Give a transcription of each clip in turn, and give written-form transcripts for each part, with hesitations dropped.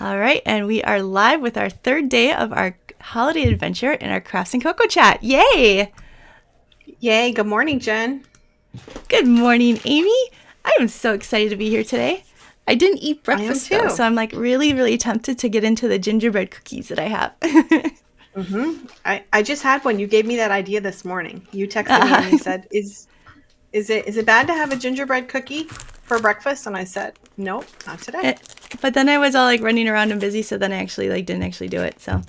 All right, and we are live with our third day of our holiday adventure in our Crafts and Cocoa chat. Yay! Yay, good morning, Jen. Good morning, Amy. I am so excited to be here today. I didn't eat I am breakfast though, too. so I'm like really tempted to get into the gingerbread cookies that I have. I just had one. You gave me that idea this morning. You texted me and you said, "Is it bad to have a gingerbread cookie for breakfast?" And I said, "Nope, not today." But then I was all like running around and busy, so then I actually didn't actually do it. So,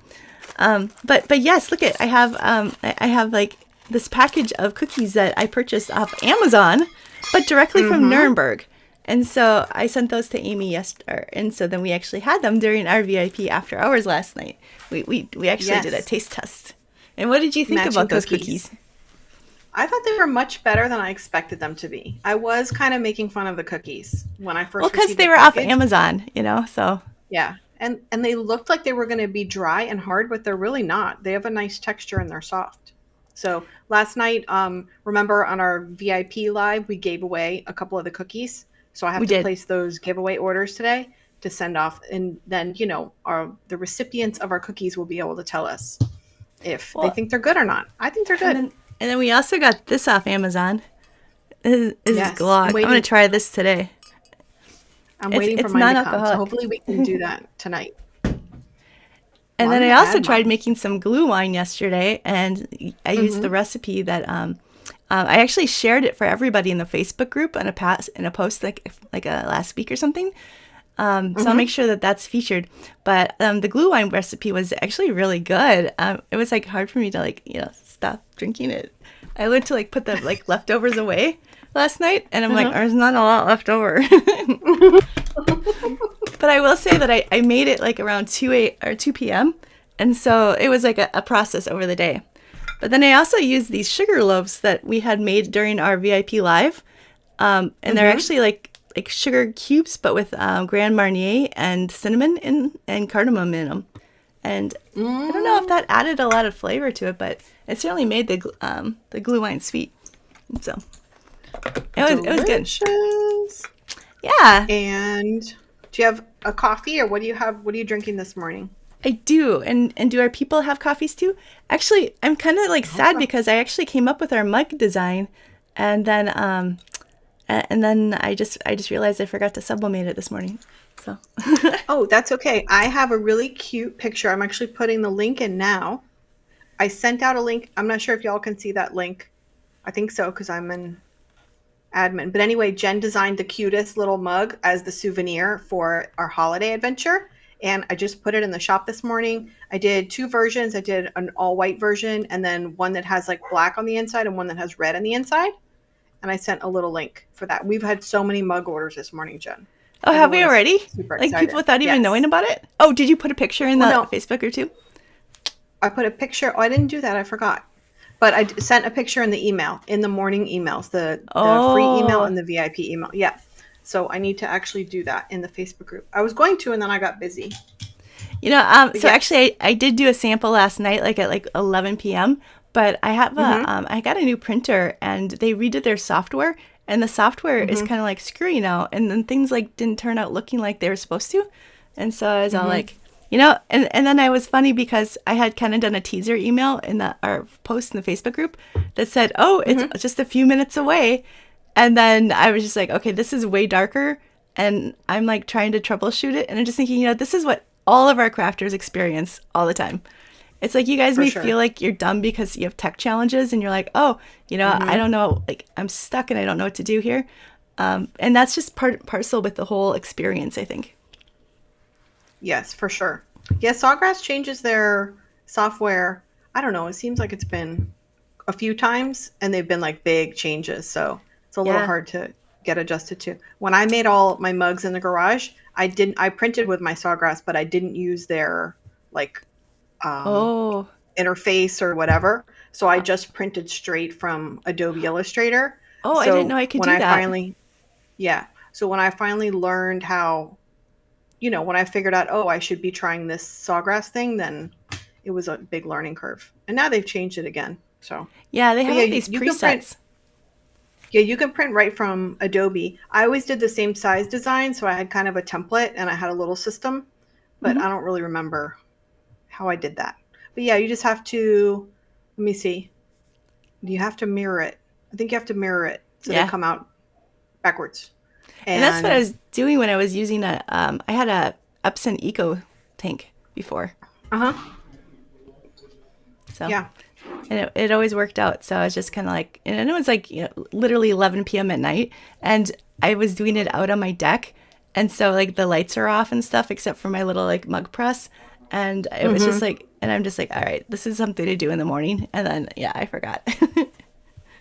but yes, look at I have like this package of cookies that I purchased off Amazon, but directly from Nuremberg. And so I sent those to Amy yesterday, and so then we actually had them during our VIP after hours last night. We actually did a Yes, taste test. And what did you think matching about those cookies? cookies. I thought they were much better than I expected them to be. I was kind of making fun of the cookies when I Well, first because received they the were off package. Amazon, so Yeah, and they looked like they were going to be dry and hard, but they're really not. They have a nice texture and they're soft. So last night, remember on our VIP live, we gave away a couple of the cookies. So I have we to did. place those giveaway orders today to send off, and then our the recipients of our cookies will be able to tell us if they Well, think they're good or not. I think they're and good. then we also got this off Amazon. This is Yes, Glog. I'm gonna try this today. I'm It's waiting for it's mine to come. So non-alcoholic. hopefully we can do that tonight. And Well, I'm then I gonna also add tried mine. making some glue wine yesterday, and I used the Mm-hmm. recipe that I actually shared it for everybody in the Facebook group in a post like a last week or something. So I'll make Mm-hmm. sure that that's featured. But the glue wine recipe was actually really good. It was like hard for me to stop drinking it. I went to put the leftovers away last night, and I'm like, Uh-huh. there's not a lot left over. But I will say that I made it like around 2 p.m. And so it was like a process over the day. But then I also used these sugar loaves that we had made during our VIP live. And they're Mm-hmm. actually like sugar cubes, but with Grand Marnier and cinnamon and cardamom in them. And I don't know if Mm, that added a lot of flavor to it, but it certainly made the glue wine sweet. So it was good. delicious. Yeah. And do you have a coffee or what do you have? What are you drinking this morning? I do. And do our people have coffees too? Actually, I'm kind of like I hope sad so. because I actually came up with our mug design, and then I just realized I forgot to sublimate it this morning. So Oh, that's okay. I have a really cute picture. I'm actually putting the link in now. I sent out a link. I'm not sure if y'all can see that link. I think so because I'm an admin. But anyway, Jen designed the cutest little mug as the souvenir for our holiday adventure. And I just put it in the shop this morning. I did two versions. I did an all white version and then one that has like black on the inside and one that has red on the inside. And I sent a little link for that. We've had so many mug orders this morning, Jen. oh, have Everyone we is already? super Like people excited. without even knowing Yes. about it? Oh, did you put a picture in Well, the no, Facebook group too? I put a picture. Oh, I didn't do that. I forgot. But sent a picture in the email, in the morning emails, the free email Oh, and the VIP email. Yeah. So I need to actually do that in the Facebook group. I was going to, and then I got busy. But so yes. actually, I did do a sample last night, like at 11 p.m. But Mm-hmm. I got a new printer, and they redid their software, and the software is Mm-hmm. kind of like screwy now, and then things like didn't turn out looking like they were supposed to, and so I was all Mm-hmm. like, and then I was funny because I had kind of done a teaser email in our post in the Facebook group that said, "Oh, it's Mm-hmm. just a few minutes away," and then I was just like, "Okay, this is way darker," and I'm like trying to troubleshoot it, and I'm just thinking, this is what all of our crafters experience all the time. It's like you guys For may sure. feel like you're dumb because you have tech challenges and you're like, oh, I Mm-hmm. don't know, like I'm stuck and I don't know what to do here. And that's just parcel with the whole experience, I think. Yes, for sure. Yeah, Sawgrass changes their software. I don't know. It seems like it's been a few times, and they've been like big changes. So it's a little Yeah. hard to get adjusted to. When I made all my mugs in the garage, I printed with my Sawgrass, but I didn't use their like um, Oh, interface or whatever. So I just printed straight from Adobe Illustrator. oh, I didn't know So I could when do I that. finally, yeah. So when I finally learned how, when I figured out, oh, I should be trying this Sawgrass thing, then it was a big learning curve. And now they've changed it again. So, Yeah, they but have yeah, all you, these you can print. presets. Yeah, you can print right from Adobe. I always did the same size design, so I had kind of a template and I had a little system. but I don't really remember how I did that. But yeah, you just have to, let me see. You have to mirror it. I think you have to mirror it so they come out backwards. And that's what I was doing when I was using I had a Epson Eco tank before. So yeah. And it always worked out. So I was just kind of like, and it was like, literally 11 p.m. at night. And I was doing it out on my deck. And so like the lights are off and stuff, except for my little like mug press. And it was just like, and I'm just like, all right, this is something to do in the morning. And then, I forgot.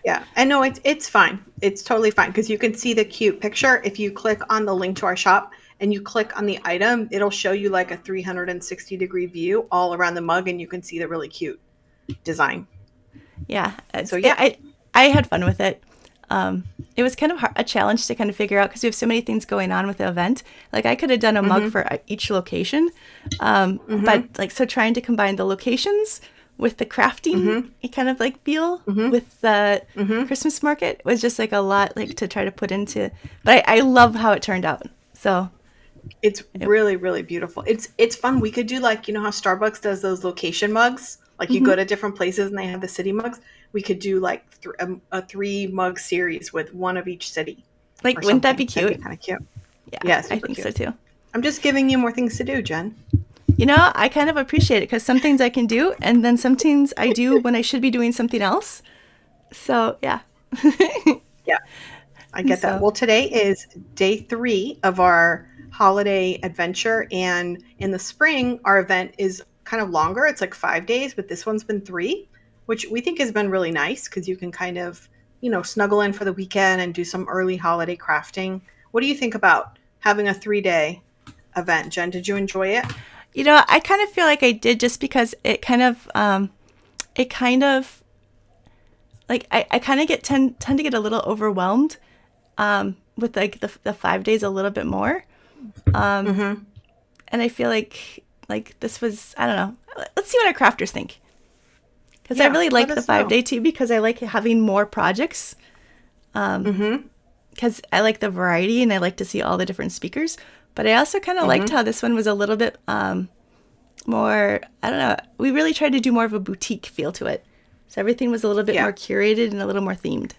Yeah. And no, it's fine. It's totally fine. Because you can see the cute picture. If you click on the link to our shop and you click on the item, it'll show you like a 360-degree view all around the mug. And you can see the really cute design. Yeah. So I had fun with it. It was kind of a challenge to kind of figure out because we have so many things going on with the event. Like I could have done a mug for each location, but like so trying to combine the locations with the crafting, it kind of like feel with the Christmas market was just like a lot like to try to put into. But I love how it turned out. So it's really, really beautiful. It's fun. We could do like, how Starbucks does those location mugs. Like you go to different places and they have the city mugs. We could do like a 3-mug series with one of each city. Like, wouldn't that be cute? That'd be kind of cute. Yeah, I think so too. I'm just giving you more things to do, Jen. I kind of appreciate it because some things I can do and then some things I do when I should be doing something else. So, yeah. Yeah, I get that. Well, today is day 3 of our holiday adventure. And in the spring, our event is kind of longer. It's like 5 days, but this one's been 3, which we think has been really nice because you can kind of, snuggle in for the weekend and do some early holiday crafting. What do you think about having a 3-day event, Jen? Did you enjoy it? I kind of feel like I did just because it kind of like I kind of tend to get a little overwhelmed with like the 5 days a little bit more. And I feel like this was, I don't know. Let's see what our crafters think. Because I really like the 5-day too because I like having more projects. Because I like the variety and I like to see all the different speakers. But I also kind of liked how this one was a little bit more, I don't know. We really tried to do more of a boutique feel to it. So everything was a little bit more curated and a little more themed.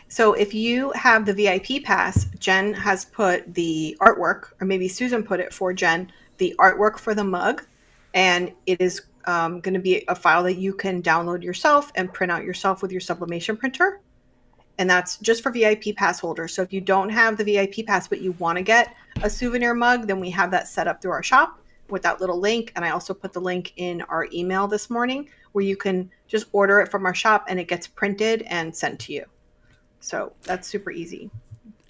So if you have the VIP pass, Jen has put the artwork, or maybe Susan put it for Jen, the artwork for the mug. And it is going to be a file that you can download yourself and print out yourself with your sublimation printer. And that's just for VIP pass holders. So if you don't have the VIP pass, but you want to get a souvenir mug, then we have that set up through our shop with that little link. And I also put the link in our email this morning where you can just order it from our shop and it gets printed and sent to you. So that's super easy.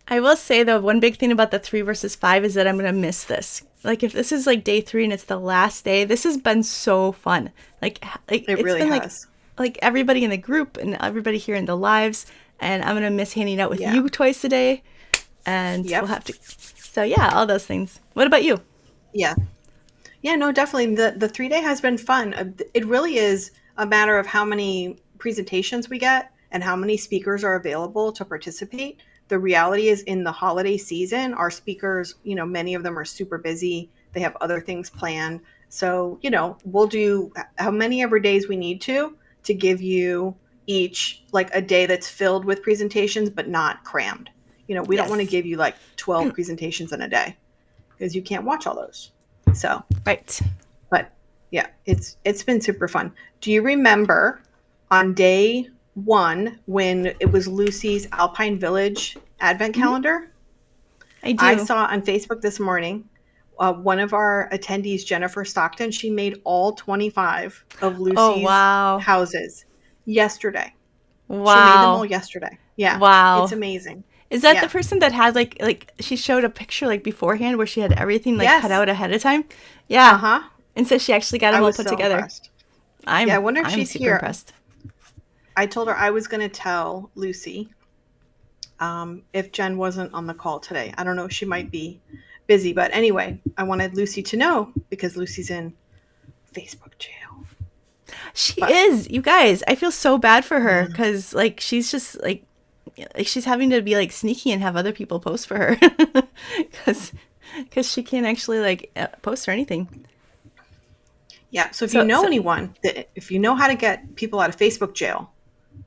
I will say though, one big thing about the 3 versus 5 is that I'm going to miss this. Like if this is like day 3 and it's the last day, this has been so fun. Like it it's really been has. like everybody in the group and everybody here in the lives. And I'm going to miss hanging out with you twice a day. And we'll have to. So yeah, all those things. What about you? Yeah. Yeah, no, definitely. The 3-day has been fun. It really is a matter of how many presentations we get and how many speakers are available to participate. The reality is in the holiday season, our speakers, many of them are super busy. They have other things planned. So, we'll do how many ever days we need to give you each like a day that's filled with presentations, but not crammed. We don't want to give you like 12 presentations in a day because you can't watch all those. So, right. But yeah, it's been super fun. Do you remember on day 1 when it was Lucy's Alpine Village Advent calendar? I do. I saw on Facebook this morning, one of our attendees, Jennifer Stockton, she made all 25 of Lucy's houses yesterday. Wow. She made them all yesterday. Yeah. Wow. It's amazing. Is that the person that had like she showed a picture like beforehand where she had everything like cut out ahead of time? Yeah. Uh-huh. And so she actually got them all put together. Impressed. I wonder if she's super here. Impressed. I told her I was going to tell Lucy if Jen wasn't on the call today. I don't know. She might be busy. But anyway, I wanted Lucy to know because Lucy's in Facebook jail. She is. You guys, I feel so bad for her because like she's just like she's having to be like sneaky and have other people post for her because because she can't actually like post or anything. Yeah. So if you So, know so anyone that, if you know how to get people out of Facebook jail,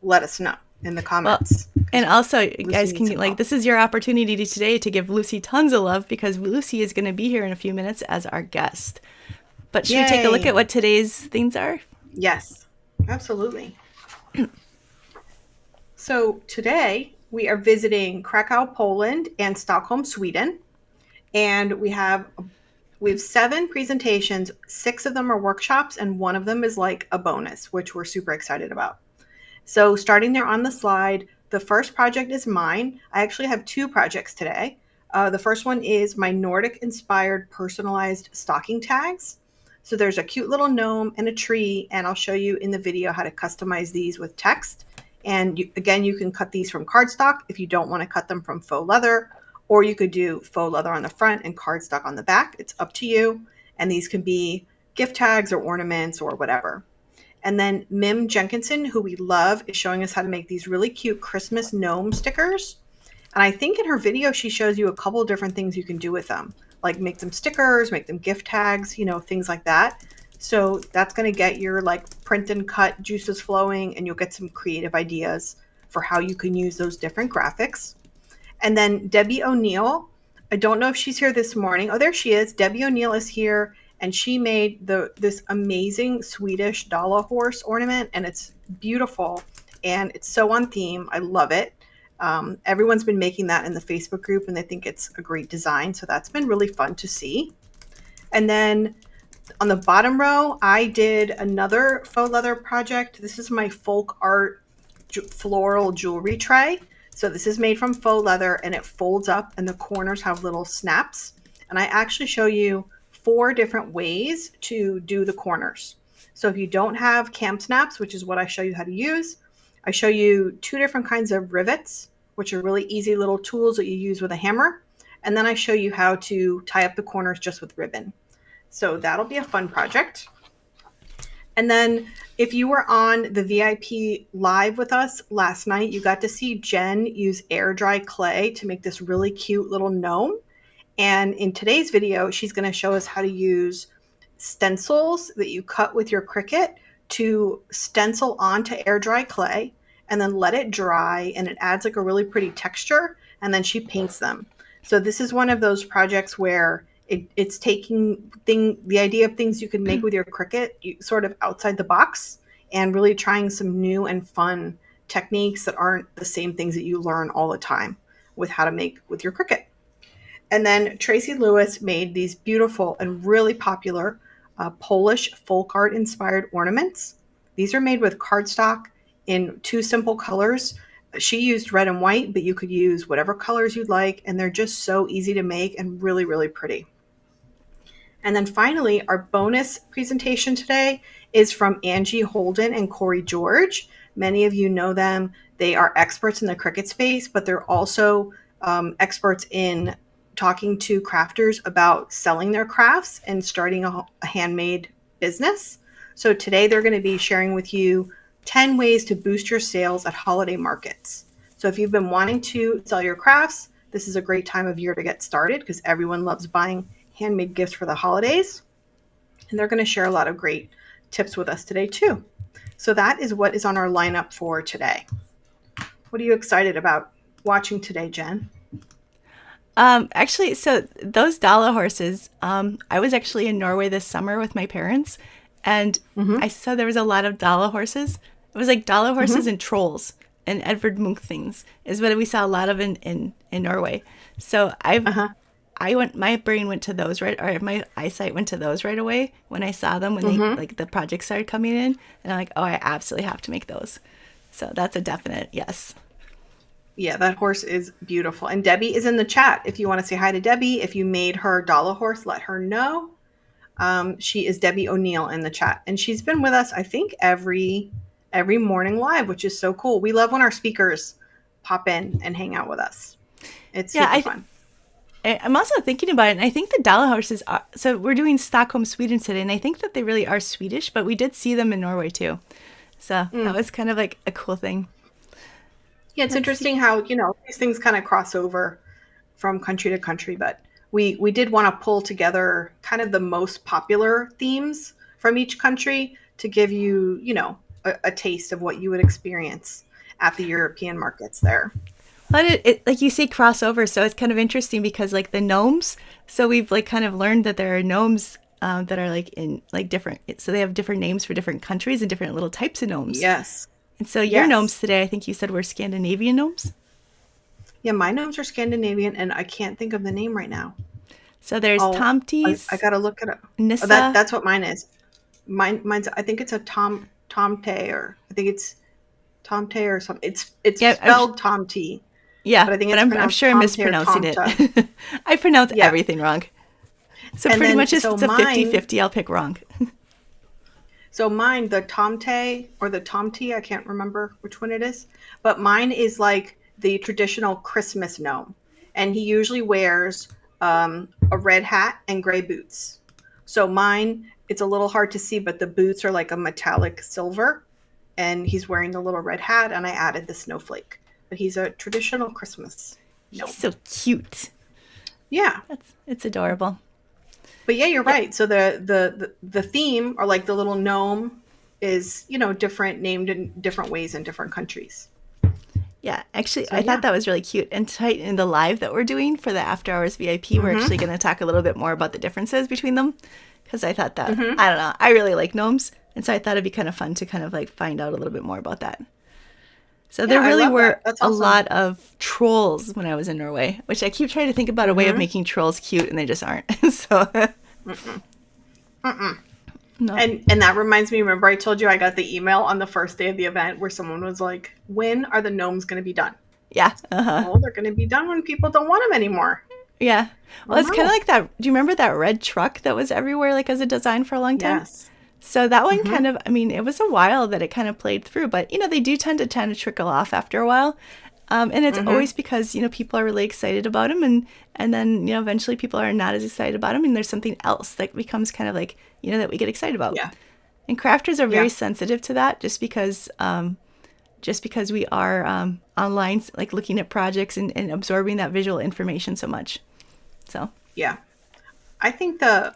let us know in the well, comments and because also you Lucy guys needs can some like help. this is your opportunity today to give Lucy tons of love because Lucy is going to be here in a few minutes as our guest. But should we take a look at Yay. what today's things are? Yes, absolutely. So today we are visiting Krakow, Poland and Stockholm, Sweden. And we have 7 presentations. 6 of them are workshops and one of them is like a bonus, which we're super excited about. So starting there on the slide, the first project is mine. I actually have 2 projects today. The first one is my Nordic inspired personalized stocking tags. So there's a cute little gnome and a tree, and I'll show you in the video how to customize these with text. And again, you can cut these from cardstock if you don't want to cut them from faux leather, or you could do faux leather on the front and cardstock on the back. It's up to you. And these can be gift tags or ornaments or whatever. And then Mim Jenkinson, who we love, is showing us how to make these really cute Christmas gnome stickers. And I think in her video, she shows you a couple of different things you can do with them, like make them stickers, make them gift tags, things like that. So that's going to get your like print and cut juices flowing, and you'll get some creative ideas for how you can use those different graphics. And then Debbie O'Neill, I don't know if she's here this morning. Oh, there she is. Debbie O'Neill is here, and she made this amazing Swedish Dala horse ornament, and it's beautiful, and it's so on theme. I love it. Everyone's been making that in the Facebook group, and they think it's a great design, so that's been really fun to see. And then on the bottom row, I did another faux leather project. This is my folk art floral jewelry tray. So this is made from faux leather and it folds up and the corners have little snaps. And I actually show you 4 different ways to do the corners. So if you don't have cam snaps, which is what I show you how to use, I show you 2 different kinds of rivets, which are really easy little tools that you use with a hammer. And then I show you how to tie up the corners just with ribbon. So that'll be a fun project. And then if you were on the VIP live with us last night, you got to see Jen use air dry clay to make this really cute little gnome. And in today's video, she's going to show us how to use stencils that you cut with your Cricut to stencil onto air dry clay and then let it dry, and it adds like a really pretty texture, and then she paints them. So this is one of those projects where it's taking the idea of things you can make with your Cricut sort of outside the box and really trying some new and fun techniques that aren't the same things that you learn all the time with how to make with your Cricut. And then Tracy Lewis made these beautiful and really popular Polish folk art inspired ornaments. These are made with cardstock in 2 simple colors. She used red and white, but you could use whatever colors you'd like, and they're just so easy to make and really, really pretty. And then finally, our bonus presentation today is from Angie Holden and Corey George. Many of you know them. They are experts in the Cricut space, but they're also experts in talking to crafters about selling their crafts and starting a handmade business. So today they're going to be sharing with you 10 ways to boost your sales at holiday markets. So if you've been wanting to sell your crafts, this is a great time of year to get started because everyone loves buying handmade gifts for the holidays. And they're going to share a lot of great tips with us today too. So that is what is on our lineup for today. What are you excited about watching today, Jen? Actually, so those Dala horses, I was actually in Norway this summer with my parents, and I saw there was a lot of Dala horses. It was like Dala horses and trolls and Edvard Munch things is what we saw a lot of in Norway. So my brain went to those or my eyesight went to those right away when I saw them when they like the project started coming in, and I'm like, oh, I absolutely have to make those. So that's a definite yes. Yeah, that horse is beautiful. And Debbie is in the chat. If you want to say hi to Debbie, if you made her Dala horse, let her know. She is Debbie O'Neill in the chat, and she's been with us, I think, every morning live, which is so cool. We love when our speakers pop in and hang out with us. It's super fun. I'm also thinking about it, and I think the Dala horses are, so we're doing Stockholm, Sweden today, and I think that they really are Swedish, but we did see them in Norway too. So that was kind of like a cool thing. Yeah, it's interesting how, these things kind of cross over from country to country, but we did want to pull together kind of the most popular themes from each country to give you, a taste of what you would experience at the European markets there. But it like you say crossover, so it's kind of interesting because like the gnomes, so we've like kind of learned that there are gnomes that are like in like different, so they have different names for different countries and different little types of gnomes. Yes. And so your gnomes today, I think you said were Scandinavian gnomes? Yeah, my gnomes are Scandinavian, and I can't think of the name right now. So there's Tomtes. I gotta look it up. Nissa. That's what mine is. Mine's I think it's a Tomte, or I think it's Tomte or something. It's spelled Tomte. Yeah, but I think I'm sure I'm mispronouncing it. I pronounce everything wrong. So and pretty much it's a 50-50. I'll pick wrong. So mine, the Tomte or the Tomte, I can't remember which one it is, but mine is like the traditional Christmas gnome, and he usually wears a red hat and gray boots. So mine, it's a little hard to see, but the boots are like a metallic silver, and he's wearing the little red hat, and I added the snowflake. But he's a traditional Christmas gnome. He's so cute. Yeah. It's adorable. But yeah, you're right. So the theme, or like the little gnome, is, different, named in different ways in different countries. Yeah, actually, I thought that was really cute. And tonight in the live that we're doing for the After Hours VIP, we're actually going to talk a little bit more about the differences between them. Because I thought that, I don't know, I really like gnomes. And so I thought it'd be kind of fun to kind of like find out a little bit more about that. So there really were a lot of trolls when I was in Norway, which I keep trying to think about a way of making trolls cute, and they just aren't. So, No. And that reminds me, remember I told you I got the email on the first day of the event where someone was like, when are the gnomes going to be done? Yeah. Well, they're going to be done when people don't want them anymore. Yeah. Well, it's kind of like that. Do you remember that red truck that was everywhere, like as a design for a long time? Yes. So that one kind of, I mean, it was a while that it kind of played through, but, they do tend to trickle off after a while. And it's always because, people are really excited about them. And then, eventually people are not as excited about them. And there's something else that becomes kind of like, that we get excited about. Yeah. And crafters are very sensitive to that just because we are online, like looking at projects and absorbing that visual information so much. So. Yeah. I think the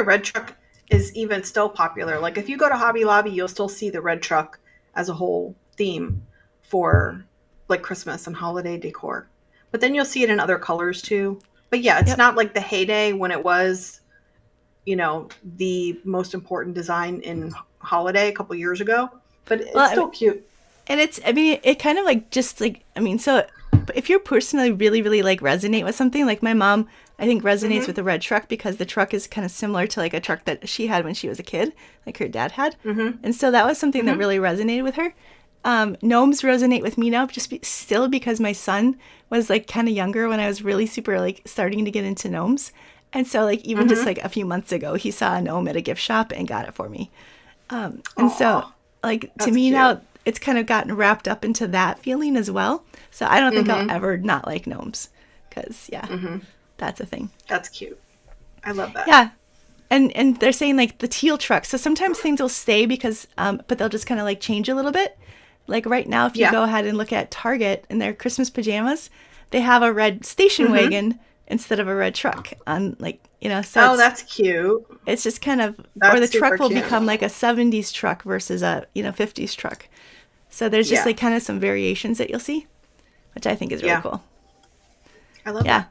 red truck is even still popular. Like if you go to Hobby Lobby, you'll still see the red truck as a whole theme for like Christmas and holiday decor. But then you'll see it in other colors too. But yeah, it's not like the heyday when it was, the most important design in holiday a couple years ago. But it's still cute. And it kind of like just like, so if you personally really, really like resonate with something, like my mom, I think resonates with the red truck because the truck is kind of similar to like a truck that she had when she was a kid, like her dad had. And so that was something that really resonated with her. Gnomes resonate with me now, still because my son was like kind of younger when I was really super like starting to get into gnomes. And so like even just like a few months ago, he saw a gnome at a gift shop and got it for me. And so like to me cute. Now, it's kind of gotten wrapped up into that feeling as well. So I don't think I'll ever not like gnomes because that's a thing. That's cute. I love that. Yeah. And they're saying like the teal truck. So sometimes things will stay because, but they'll just kind of like change a little bit. Like right now, if you go ahead and look at Target in their Christmas pajamas, they have a red station wagon instead of a red truck on like, so that's cute. It's just kind of, or the truck will become like a 70s truck versus a, 50s truck. So there's just like kind of some variations that you'll see, which I think is really cool. I love that.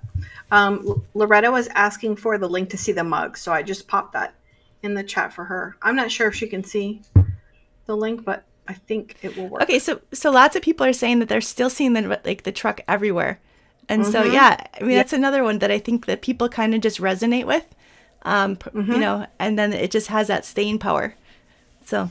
Loretta was asking for the link to see the mug, so I just popped that in the chat for her. I'm not sure if she can see the link, but I think it will work. Okay, so lots of people are saying that they're still seeing the truck everywhere. And so, that's another one that I think that people kind of just resonate with, and then it just has that staying power. So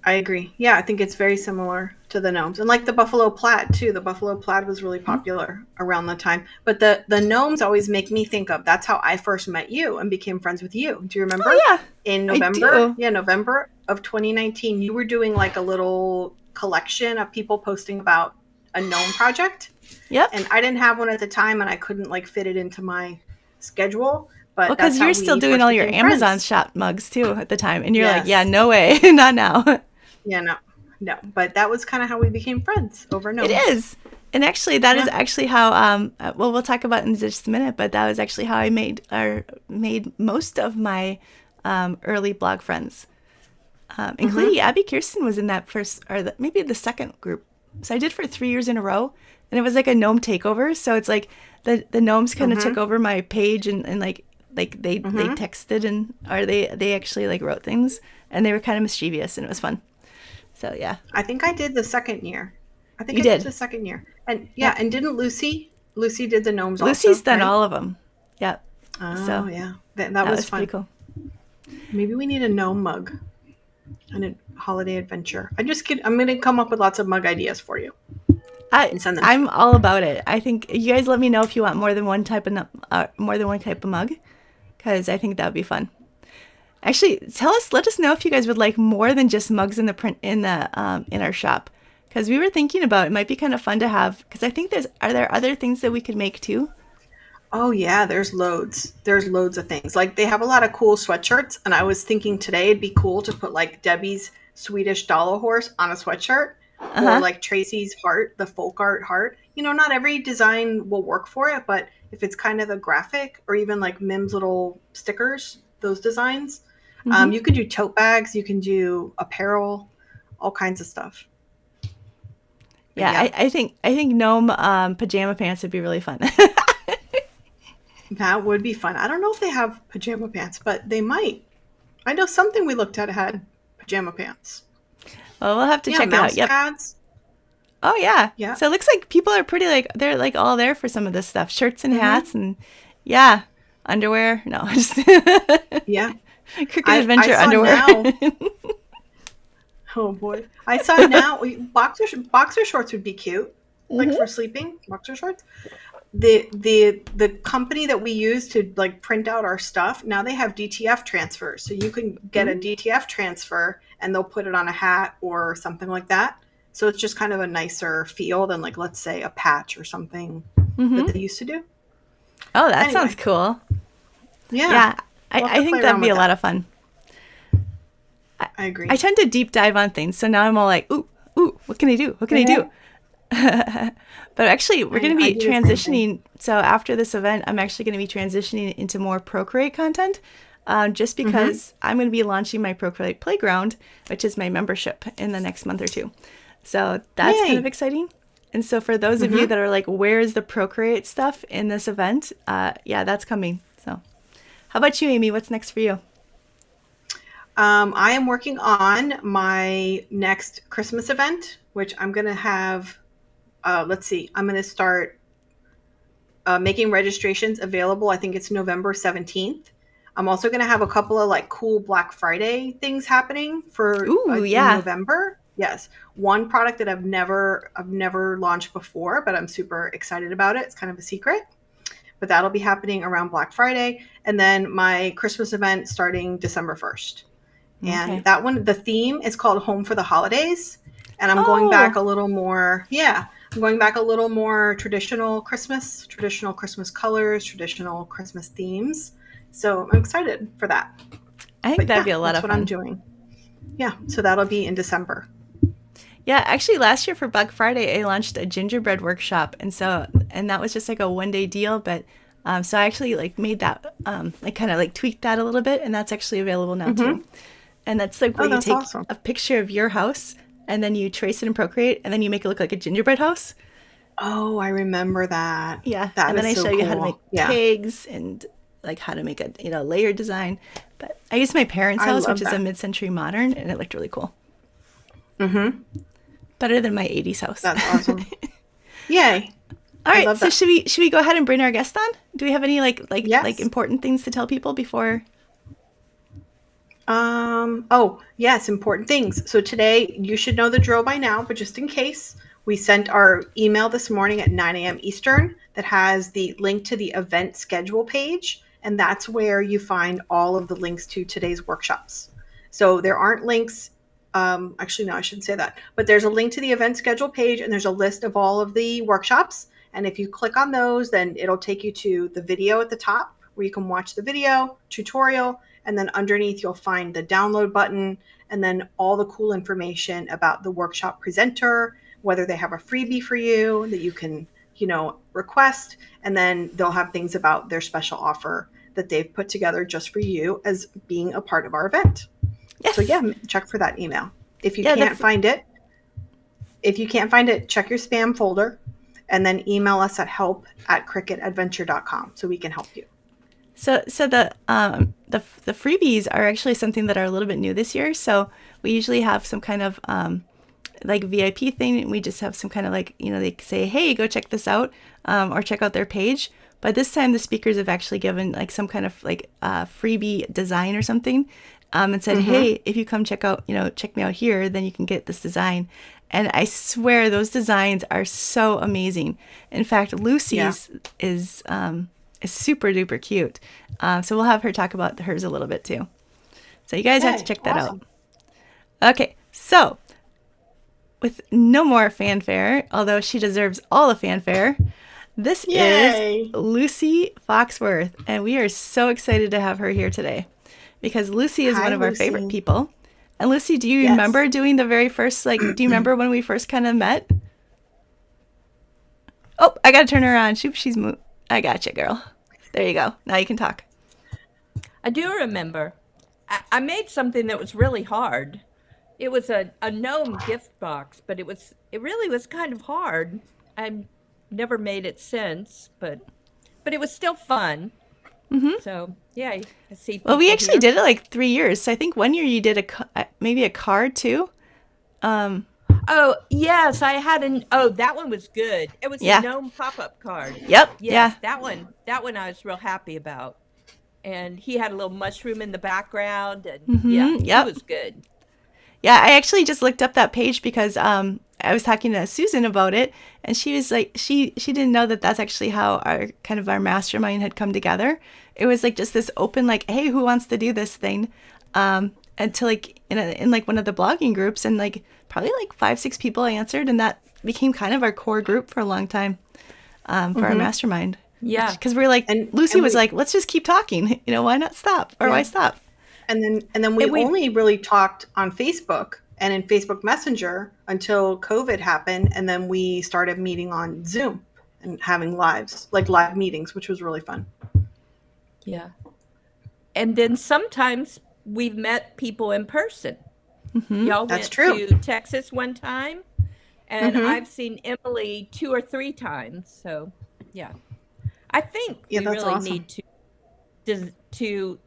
I agree. Yeah, I think it's very similar to the gnomes. And like the buffalo plaid, too. The buffalo plaid was really popular around the time. But the gnomes always make me think of, that's how I first met you and became friends with you. Do you remember? Oh, yeah. In November? Yeah, November of 2019, you were doing like a little collection of people posting about a gnome project. Yep. And I didn't have one at the time, and I couldn't like fit it into my schedule. But because you're still doing all your Amazon shop mugs too at the time, and you're like, yeah, no way, not now. Yeah, no. But that was kind of how we became friends over gnomes. It is. And actually, that is Yeah. actually how. Well, we'll talk about it in just a minute, but that was actually how I made most of my early blog friends, including Abby Kirsten was in that first or maybe the second group. So I did for 3 years in a row, and it was like a gnome takeover. So it's like the gnomes kind of took over my page and they texted and or they actually like wrote things, and they were kind of mischievous, and it was fun. So yeah, I think I did the second year. I think you I did did. the second year. And yeah, Yep. and didn't Lucy? Lucy did the gnomes Lucy's also, done right? all of them. Yep. Oh So yeah, that that was was pretty fun. cool. Maybe we need a gnome mug and a holiday adventure. I'm gonna come up with lots of mug ideas for you I and send them to I'm you. all about it. I think you guys let me know if you want more than one type of mug, because I think that would be fun. Actually, let us know if you guys would like more than just mugs in the print in our shop, because we were thinking about it might be kind of fun to have. Because I think are there other things that we could make too? Oh yeah, there's loads. There's loads of things. Like they have a lot of cool sweatshirts, and I was thinking today it'd be cool to put like Debbie's Swedish dollar horse on a sweatshirt, Uh or huh. like Tracy's heart, the folk art heart. You know, not every design will work for it, but if it's kind of a graphic or even like Mim's little stickers, those designs, Mm-hmm. you can do tote bags, you can do apparel, all kinds of stuff. But Yeah, yeah, I think gnome pajama pants would be really fun. that would be fun. I don't know if they have pajama pants, but they might. I know something we looked at had pajama pants. Well, we'll have to Yeah, check it out. mouse Yep. pads. Oh yeah. Yeah. So it looks like people are pretty like they're like all there for some of this stuff. Shirts and Mm-hmm. hats and yeah, underwear. No, just Yeah. Cricket I Adventure saw underwear. now. Oh boy. I saw now boxer shorts would be cute. Like for sleeping, boxer shorts. The company that we use to like print out our stuff, now they have DTF transfers. So you can get a Ooh. DTF transfer and they'll put it on a hat or something like that. So it's just kind of a nicer feel than like let's say a patch or something that Mm-hmm. they used to do. Oh, that sounds Anyway, cool. yeah. Yeah, We'll have I to think play that'd around be with a lot that. of fun. I I agree. tend to deep dive on things, so now I'm all like, ooh, what can I do? What can I do? Mhm. But actually, we're going to I be do the same thing. transitioning. So after this event, I'm actually going to be transitioning into more Procreate content, just Mm-hmm. because I'm going to be launching my Procreate Playground, which is my membership, in the next month or two. So that's kind of Yay. exciting. And so for those of you Mm-hmm. that are like, where is the Procreate stuff in this event? Yeah, that's coming. So how about you, Amy? What's next for you? I am working on my next Christmas event, which I'm going to have. Let's see. I'm going to start making registrations available. I think it's November 17th. I'm also going to have a couple of like cool Black Friday things happening for Ooh, in yeah. November. Yes, one product that I've never launched before, but I'm super excited about it. It's kind of a secret, but that'll be happening around Black Friday, and then my Christmas event starting December 1st. And Okay. that one, the theme is called Home for the Holidays. And I'm going back Oh, a little more, yeah, I'm going back a little more traditional Christmas colors, traditional Christmas themes. So I'm excited for that. I think But that'd yeah, be a lot that's of what I'm fun. doing. Yeah, so that'll be in December. Yeah, actually, last year for Black Friday, I launched a gingerbread workshop, and that was just like a 1 day deal. But so I actually like made that, like kind of like tweaked that a little bit, and that's actually available now too. Mm-hmm. And that's like where Oh, you that's take awesome. a picture of your house, and then you trace it in Procreate, and then you make it look like a gingerbread house. Oh, I remember that. Yeah, That and then is I so show you how to make cool. Yeah, tags and like how to make a layer design. But I used my parents' I house, which love is a that. mid-century modern, and it looked really cool. Mm-hmm. Better than my 80s house. That's awesome. Yay. All I right, love so that. should we go ahead and bring our guest on? Do we have any like Yes. important things to tell people before? Oh, yes, important things. So today, you should know the drill by now, but just in case, we sent our email this morning at 9 a.m. Eastern that has the link to the event schedule page. And that's where you find all of the links to today's workshops. So there aren't links. Actually, no, I shouldn't say that. But there's a link to the event schedule page, and there's a list of all of the workshops. And if you click on those, then it'll take you to the video at the top where you can watch the video tutorial, and then underneath you'll find the download button and then all the cool information about the workshop presenter, whether they have a freebie for you that you can, request, and then they'll have things about their special offer that they've put together just for you as being a part of our event. Yes. So yeah, check for that email. If you Yeah, can't find it, check your spam folder and then email us at help@cricutadventure.com so we can help you. So the freebies are actually something that are a little bit new this year. So we usually have some kind of like VIP thing. We just have some kind of like, they say, hey, go check this out, or check out their page. But this time the speakers have actually given like some kind of like freebie design or something, and said, hey, if you come check me out here, then you can get this design. And I swear those designs are so amazing. In fact, Lucy's is super duper cute. So we'll have her talk about hers a little bit too. So you guys have to check that out. Okay, so with no more fanfare, although she deserves all the fanfare, this is Lucy Foxworth, and we are so excited to have her here today because Lucy is one of our favorite people. And Lucy, do you remember doing the very first, do you remember when we first kind of met? Oh, I got to turn her on. I got you, girl. There you go. Now you can talk. I do remember. I made something that was really hard. It was a gnome gift box, but it really was kind of hard. I've never made it since, but it was still fun. Mm-hmm. So yeah, I see. Well, we actually did it like 3 years. So I think one year you did maybe a card too. Oh yes, I had that one was good. It was a gnome pop-up card. Yep. Yes, that one I was real happy about. And he had a little mushroom in the background, and it was good. Yeah, I actually just looked up that page because I was talking to Susan about it, and she was like, she didn't know that that's actually how our mastermind had come together. It was like just this open, like, hey, who wants to do this thing? And to like in like one of the blogging groups, and like probably like 5-6 people answered, and that became kind of our core group for a long time for our mastermind. Yeah, because we're like, Lucy was like, let's just keep talking. Why not stop? Or why stop? And then we only really talked on Facebook and in Facebook Messenger until COVID happened, and then we started meeting on Zoom and having live meetings, which was really fun. Yeah. And then sometimes we've met people in person. Mm-hmm. Y'all went to Texas one time, and I've seen Emily 2 or 3 times. So, yeah. I think we really need to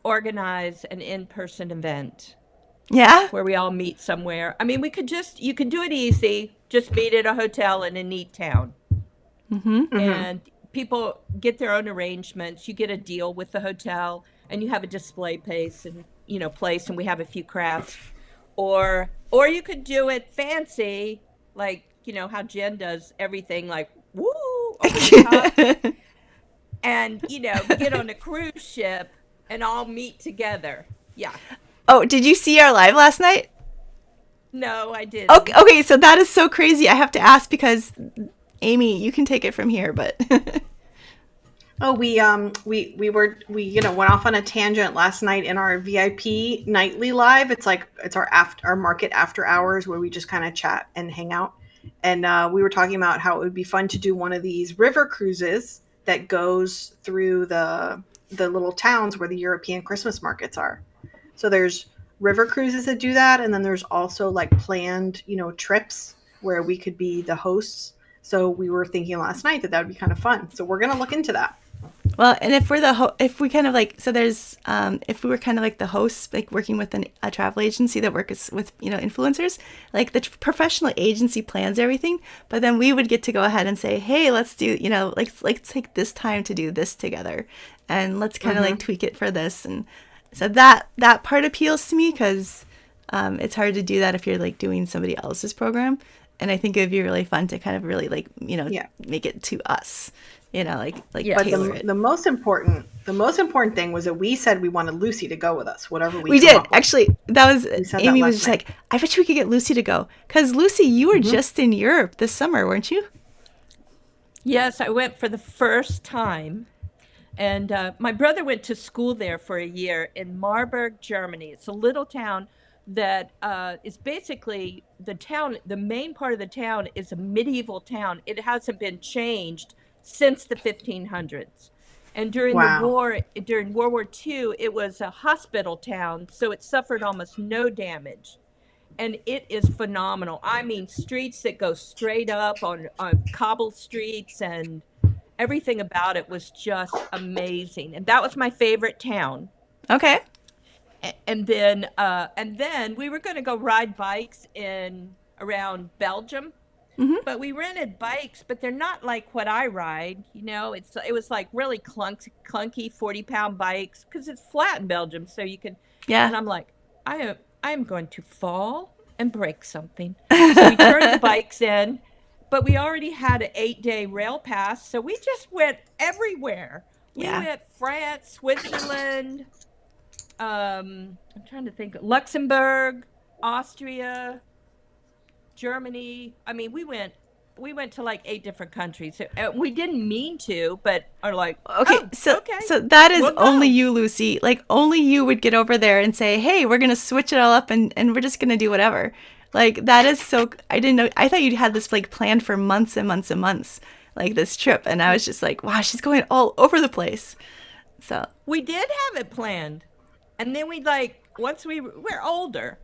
organize an in-person event. Yeah. Where we all meet somewhere. I mean, you could do it easy, just meet at a hotel in a neat town. Mm-hmm. And people get their own arrangements. You get a deal with the hotel, and you have a display place and we have a few crafts. Or you could do it fancy, like, how Jen does everything like, woo, over the top. And, get on a cruise ship and all meet together. Yeah. Oh, did you see our live last night? No, I didn't. Okay, so that is so crazy. I have to ask because Amy, you can take it from here, but we went off on a tangent last night in our VIP nightly live. It's our market after hours where we just kind of chat and hang out. And we were talking about how it would be fun to do one of these river cruises that goes through the little towns where the European Christmas markets are. So there's river cruises that do that. And then there's also like planned, trips where we could be the hosts. So we were thinking last night that would be kind of fun. So we're going to look into that. Well, and if we're if we kind of like, so there's, if we were kind of like the hosts, like working with a travel agency that works with, influencers, like the professional agency plans everything, but then we would get to go ahead and say, hey, let's do, let's take this time to do this together, and let's kind of like tweak it for this. And so that part appeals to me because it's hard to do that if you're like doing somebody else's program. And I think it would be really fun to kind of really like, make it to us, But the most important thing was that we said we wanted Lucy to go with us, whatever we did. Actually, that was, Amy was just like, I bet you we could get Lucy to go. Because Lucy, you were just in Europe this summer, weren't you? Yes, I went for the first time. And my brother went to school there for a year in Marburg, Germany. It's a little town that is basically the town. The main part of the town is a medieval town. It hasn't been changed since the 1500s. And during the Wow. war, during World War II, it was a hospital town, so it suffered almost no damage. And it is phenomenal. I mean, streets that go straight up on cobble streets, and everything about it was just amazing. And that was my favorite town. Okay. And then we were going to go ride bikes in around Belgium, Mm-hmm. but we rented bikes, but they're not like what I ride. It was like really clunky 40-pound bikes because it's flat in Belgium, so you can. Yeah. And I'm like, I am going to fall and break something. So we turned the bikes in, but we already had an 8-day rail pass, so we just went everywhere. We Yeah. went France, Switzerland. I'm trying to think. Luxembourg, Austria, Germany. I mean, we went to like 8 different countries. We didn't mean to, but are like, Okay, oh, so okay, so that is we'll only go. you, Lucy. Like only you would get over there and say, "Hey, we're gonna switch it all up and we're just gonna do whatever." Like that is so. I didn't know. I thought you had this like planned for months and months and months, like this trip, and I was just like, "Wow, she's going all over the place." So We did have it planned, and then once we're older,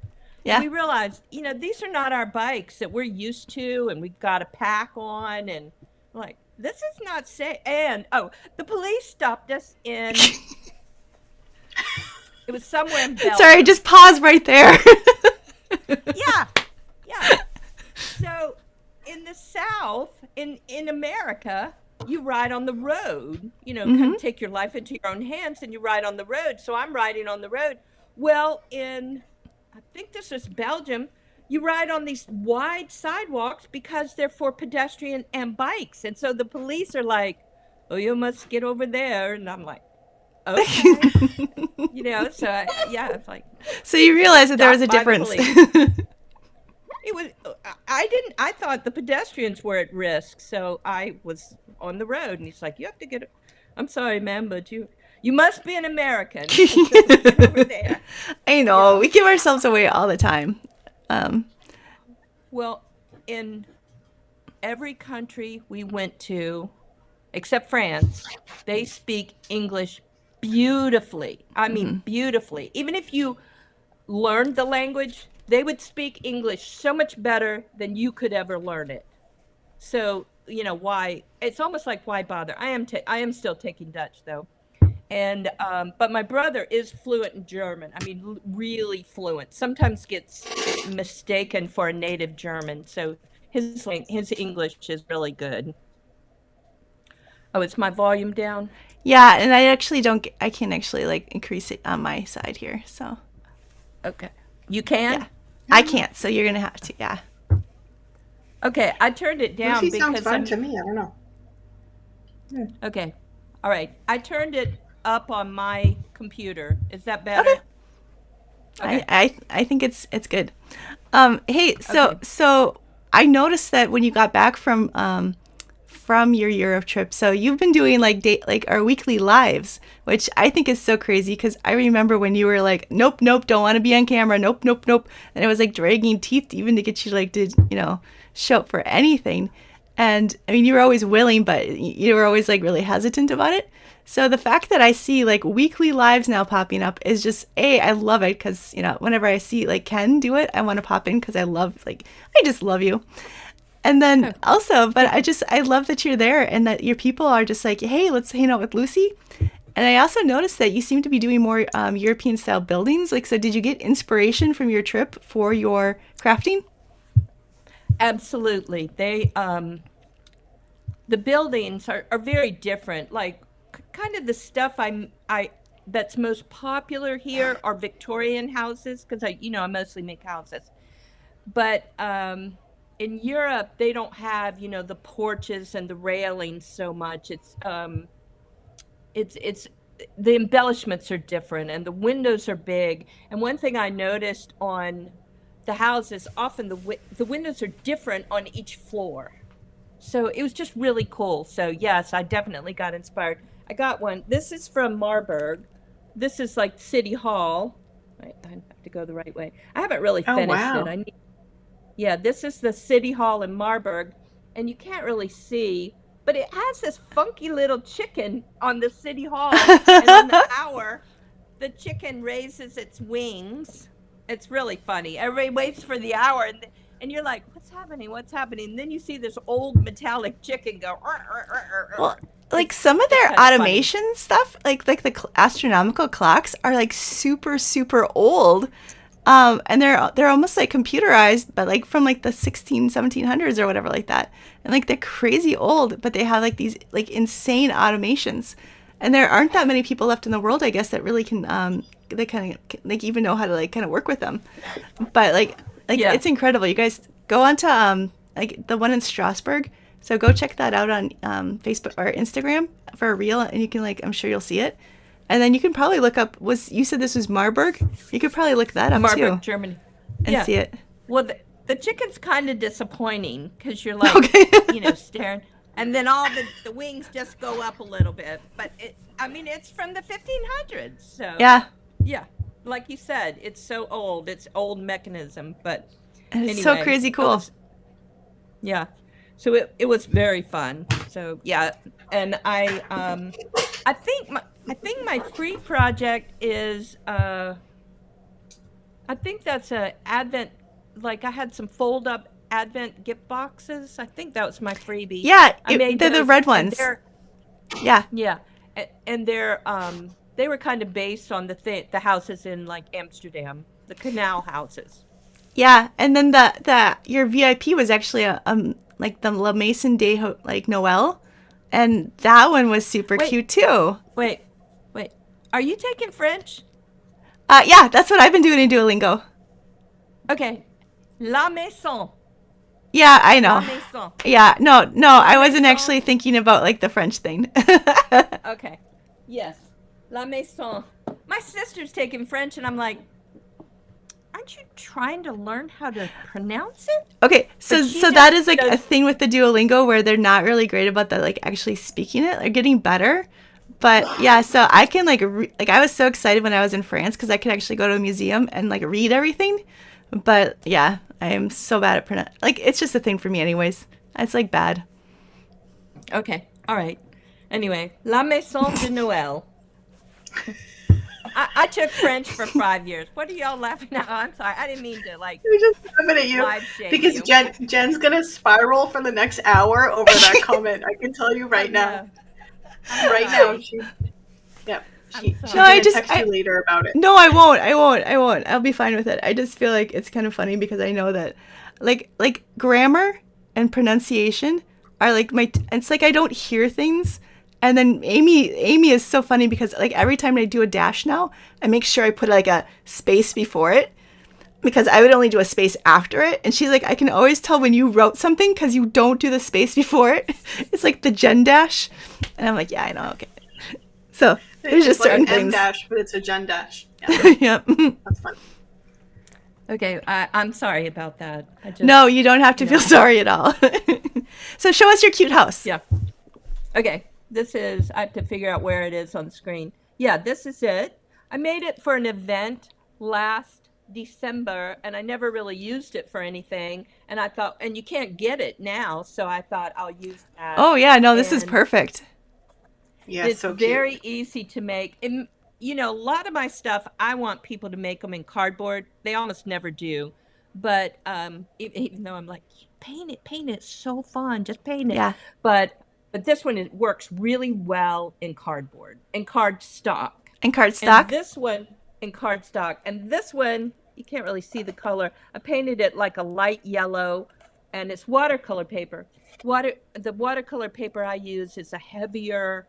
and yeah, we realized, these are not our bikes that we're used to, and we've got a pack on, and like this is not safe. And the police stopped us in. It was somewhere in sorry, Belgium. just pause right there. Yeah, yeah. So in the South, in America, you ride on the road. Kind of take your life into your own hands, and you ride on the road. So I'm riding on the road. Well, I think this is Belgium. You ride on these wide sidewalks because they're for pedestrian and bikes, and so the police are like, "Oh, you must get over there," and I'm like, "Okay." It's like So you realize that there was a stopped by the difference. police. It was. I didn't. I thought the pedestrians were at risk, so I was on the road, and he's like, "You have to get. I'm sorry, ma'am, but you must be an American. So get over there." I know Yeah. we give ourselves away all the time. Um, Well, in every country we went to, except France, they speak English beautifully. I mean, beautifully. Even if you learned the language, they would speak English so much better than you could ever learn it. So, why? It's almost like why bother? I am still taking Dutch though, and but my brother is fluent in German. I mean, really fluent. Sometimes gets mistaken for a native German. So his English is really good. Oh, is my volume down? yeah, and I actually don't. I can't actually like increase it on my side here. So Okay, you can. yeah, I can't. So you're gonna have to. Yeah. Okay, I turned it down Lucy sounds because fun to me. I don't know. okay. All right, I turned it up on my computer. Is that better? Okay. Okay. I think it's good. Hey, Okay. so I noticed that when you got back from your Europe trip, so you've been doing like our weekly lives, which I think is so crazy because I remember when you were like, nope, nope, don't want to be on camera, nope, nope, nope, and it was like dragging teeth even to get you like to show up for anything. And I mean, you were always willing, but you were always like really hesitant about it. So the fact that I see like weekly lives now popping up is just I love it because whenever I see like Ken do it, I want to pop in because I just love you. And then also, but I love that you're there and that your people are just like, hey, let's hang out with Lucy. And I also noticed that you seem to be doing more European style buildings. Like, so did you get inspiration from your trip for your crafting? Absolutely. The buildings are very different. Like kind of the stuff I that's most popular here are Victorian houses because I mostly make houses. But in Europe they don't have, the porches and the railings so much. It's the embellishments are different and the windows are big. And one thing I noticed on the houses, often the windows are different on each floor. So it was just really cool. So yes, I definitely got inspired. I got one. This is from Marburg. This is like City Hall. I have to go the right way. I haven't really Oh, finished wow. it. Yeah, this is the City Hall in Marburg, and you can't really see, but it has this funky little chicken on the City Hall, and on the hour, the chicken raises its wings. It's really funny. Everybody waits for the hour, and you're like, what's happening? What's happening? And then you see this old metallic chicken go. "Arr, arr, arr, arr, Well, arr." like It's some of it's their kind of funny. automation stuff, like the astronomical clocks are like super super old. And they're almost like computerized, but like from like the 1700s or whatever like that. And like they're crazy old, but they have like these like insane automations. And there aren't that many people left in the world, I guess, that really can they kind of like even know how to like kind of work with them. But like Yeah. it's incredible. You guys go on to like the one in Strasbourg. So go check that out on Facebook or Instagram for a reel, and you can like I'm sure you'll see it. And then you can probably look up you said this was Marburg? You could probably look that up Marburg, too Germany. and Yeah. see it. Well, the chicken's kind of disappointing because you're like, Okay. staring, and then all the wings just go up a little bit. But it's from the 1500s, so Yeah. yeah, like you said, it's so old. It's old mechanism, but And it's so anyway, crazy cool. yeah. So it was very fun. So yeah, and I think my free project is I think that's a Advent, like I had some fold up Advent gift boxes. I think that was my freebie. Yeah, I made they're the those, red and ones. Yeah. yeah, and they're they were kind of based on the houses in like Amsterdam, the canal houses. Yeah, and then the your VIP was actually a like the La Maison de like Noel, and that one was super Wait. cute too. Wait, are you taking French? Yeah, that's what I've been doing in Duolingo. Okay, La Maison. Yeah, I La know. Maison. Yeah, no, I wasn't Maison. actually thinking about like the French thing. Okay. Yes. La Maison. My sister's taking French, and I'm like, aren't you trying to learn how to pronounce it? Okay, so But she that just is like a does- thing with the Duolingo where they're not really great about the like actually speaking it. They're getting better. But yeah, so I can like I was so excited when I was in France because I could actually go to a museum and like read everything. But yeah, I am so bad at like it's just a thing for me anyways. It's like bad. Okay. All right. Anyway, La Maison de Noël. I took French for 5 years. What are y'all laughing at? Oh, I'm sorry. I didn't mean to like We're just laughing at you live shame because you. Jen's gonna spiral for the next hour over that comment. I can tell you right now. I'm Right sorry. now, she's I'm she's sorry. No, I gonna just- text you later about it. No, I won't. I'll be fine with it. I just feel like it's kind of funny because I know that like grammar and pronunciation are like it's like I don't hear things. And then Amy is so funny because like every time I do a dash now, I make sure I put like a space before it because I would only do a space after it. And she's like, I can always tell when you wrote something because you don't do the space before it. It's like the Jen dash. And I'm like, yeah, I know. Okay. So there's just It's like certain an M things. dash, but it's a Jen dash. Yeah, Yep. that's fun. Okay. I'm sorry about that. I just, No, you don't have to feel sorry at all. So show us your cute house. Yeah. Okay. I have to figure out where it is on the screen. Yeah, this is it. I made it for an event last December, and I never really used it for anything. And I thought, and you can't get it now, so I thought I'll use that. Oh yeah, no, this is And perfect. Yeah, it's so cute. very easy to make. And, a lot of my stuff, I want people to make them in cardboard. They almost never do. But even though I'm like, paint it, it's so fun, just paint it. Yeah. But this one, it works really well in cardboard, in cardstock. And cardstock. And this one in cardstock. And this one, you can't really see the color. I painted it like a light yellow, and it's watercolor paper. The watercolor paper I use is a heavier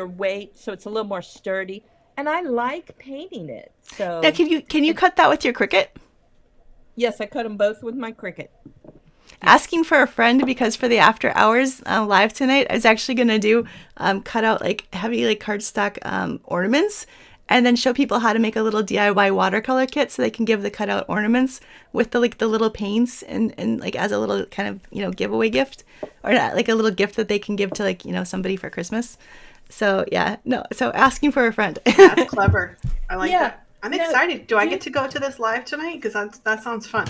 weight, so it's a little more sturdy. And I like painting it. So Now, can you cut that with your Cricut? yes, I cut them both with my Cricut. Asking for a friend because for the after hours live tonight, I was actually gonna do cut out like heavy like cardstock ornaments, and then show people how to make a little DIY watercolor kit so they can give the cutout ornaments with the little paints and like as a little kind of giveaway gift, or not, like a little gift that they can give to like somebody for Christmas. So yeah, no, so asking for a friend. That's clever. I like Yeah. that. I'm No, excited. Do I do- get to go to this live tonight? Because that sounds fun.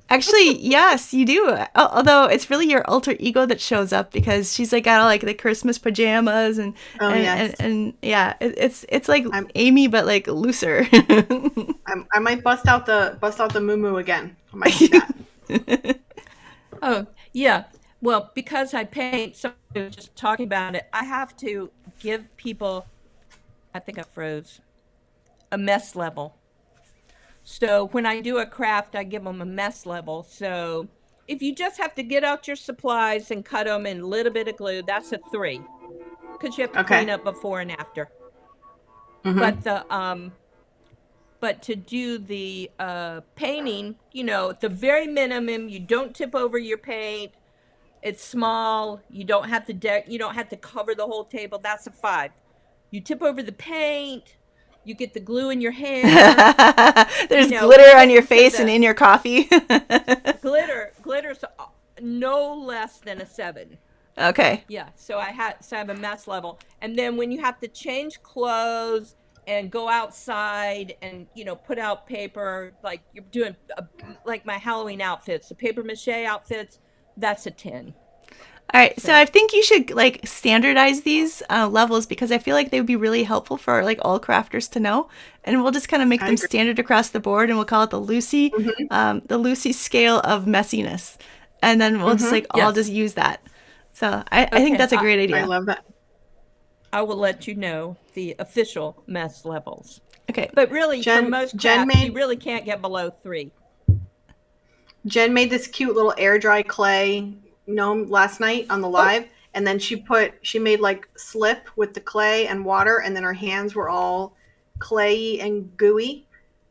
Actually, yes, you do. Although it's really your alter ego that shows up because she's like got all like the Christmas pajamas and Oh, and yes. and yeah, it's like I'm- Amy but like looser. I might bust out the moo again. I might do that. Oh, yeah. Well, because I paint, so I was just talking about it, I have to give people, I think I froze, a mess level. So when I do a craft, I give them a mess level. So if you just have to get out your supplies and cut them in a little bit of glue, that's a 3 because you have to Okay. clean up before and after. Mhm. But to do the painting, at the very minimum, you don't tip over your paint. It's small. You don't have to you don't have to cover the whole table. That's a 5. You tip over the paint. You get the glue in your hair. There's You know, glitter on get your into face the- and in your coffee. Glitter's no less than a 7. Okay. Yeah, so I have a mess level, and then when you have to change clothes and go outside and put out paper, like you're doing like my Halloween outfits, the paper mache outfits, that's a 10. All right, so I think you should like standardize these levels because I feel like they would be really helpful for like all crafters to know, and we'll just kind of make them agree. standard across the board, and we'll call it the Lucy scale of messiness, and then we'll just like all Yes. just use that. So I think Okay, that's a great idea. I love that. I will let you know the official mess levels, Okay, but really for Jen- most Jen crafts, made- you really can't get below 3. Jen made this cute little air dry clay gnome last night on the live, and then she made like slip with the clay and water, and then her hands were all clayy and gooey.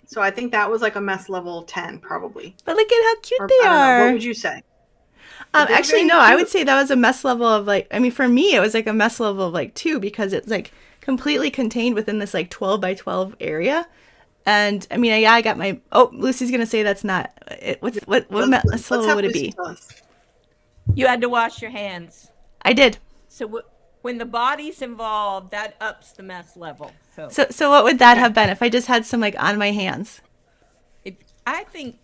So I think that was like a mess level 10 probably. but look at how cute Or, they I don't know. are. What would you say? They're Actually, very no, I would cute. say that was a mess level of like, I mean, for me, it was like a mess level of like 2 because it's like completely contained within this like 12 by 12 area. And I mean, yeah, I got my, Lucy's going to say that's not, what Let's mess level have would it Lucy be? tell us. You had to wash your hands. I did. So when the body's involved, that ups the mess level. So what would that have been if I just had some like on my hands? I think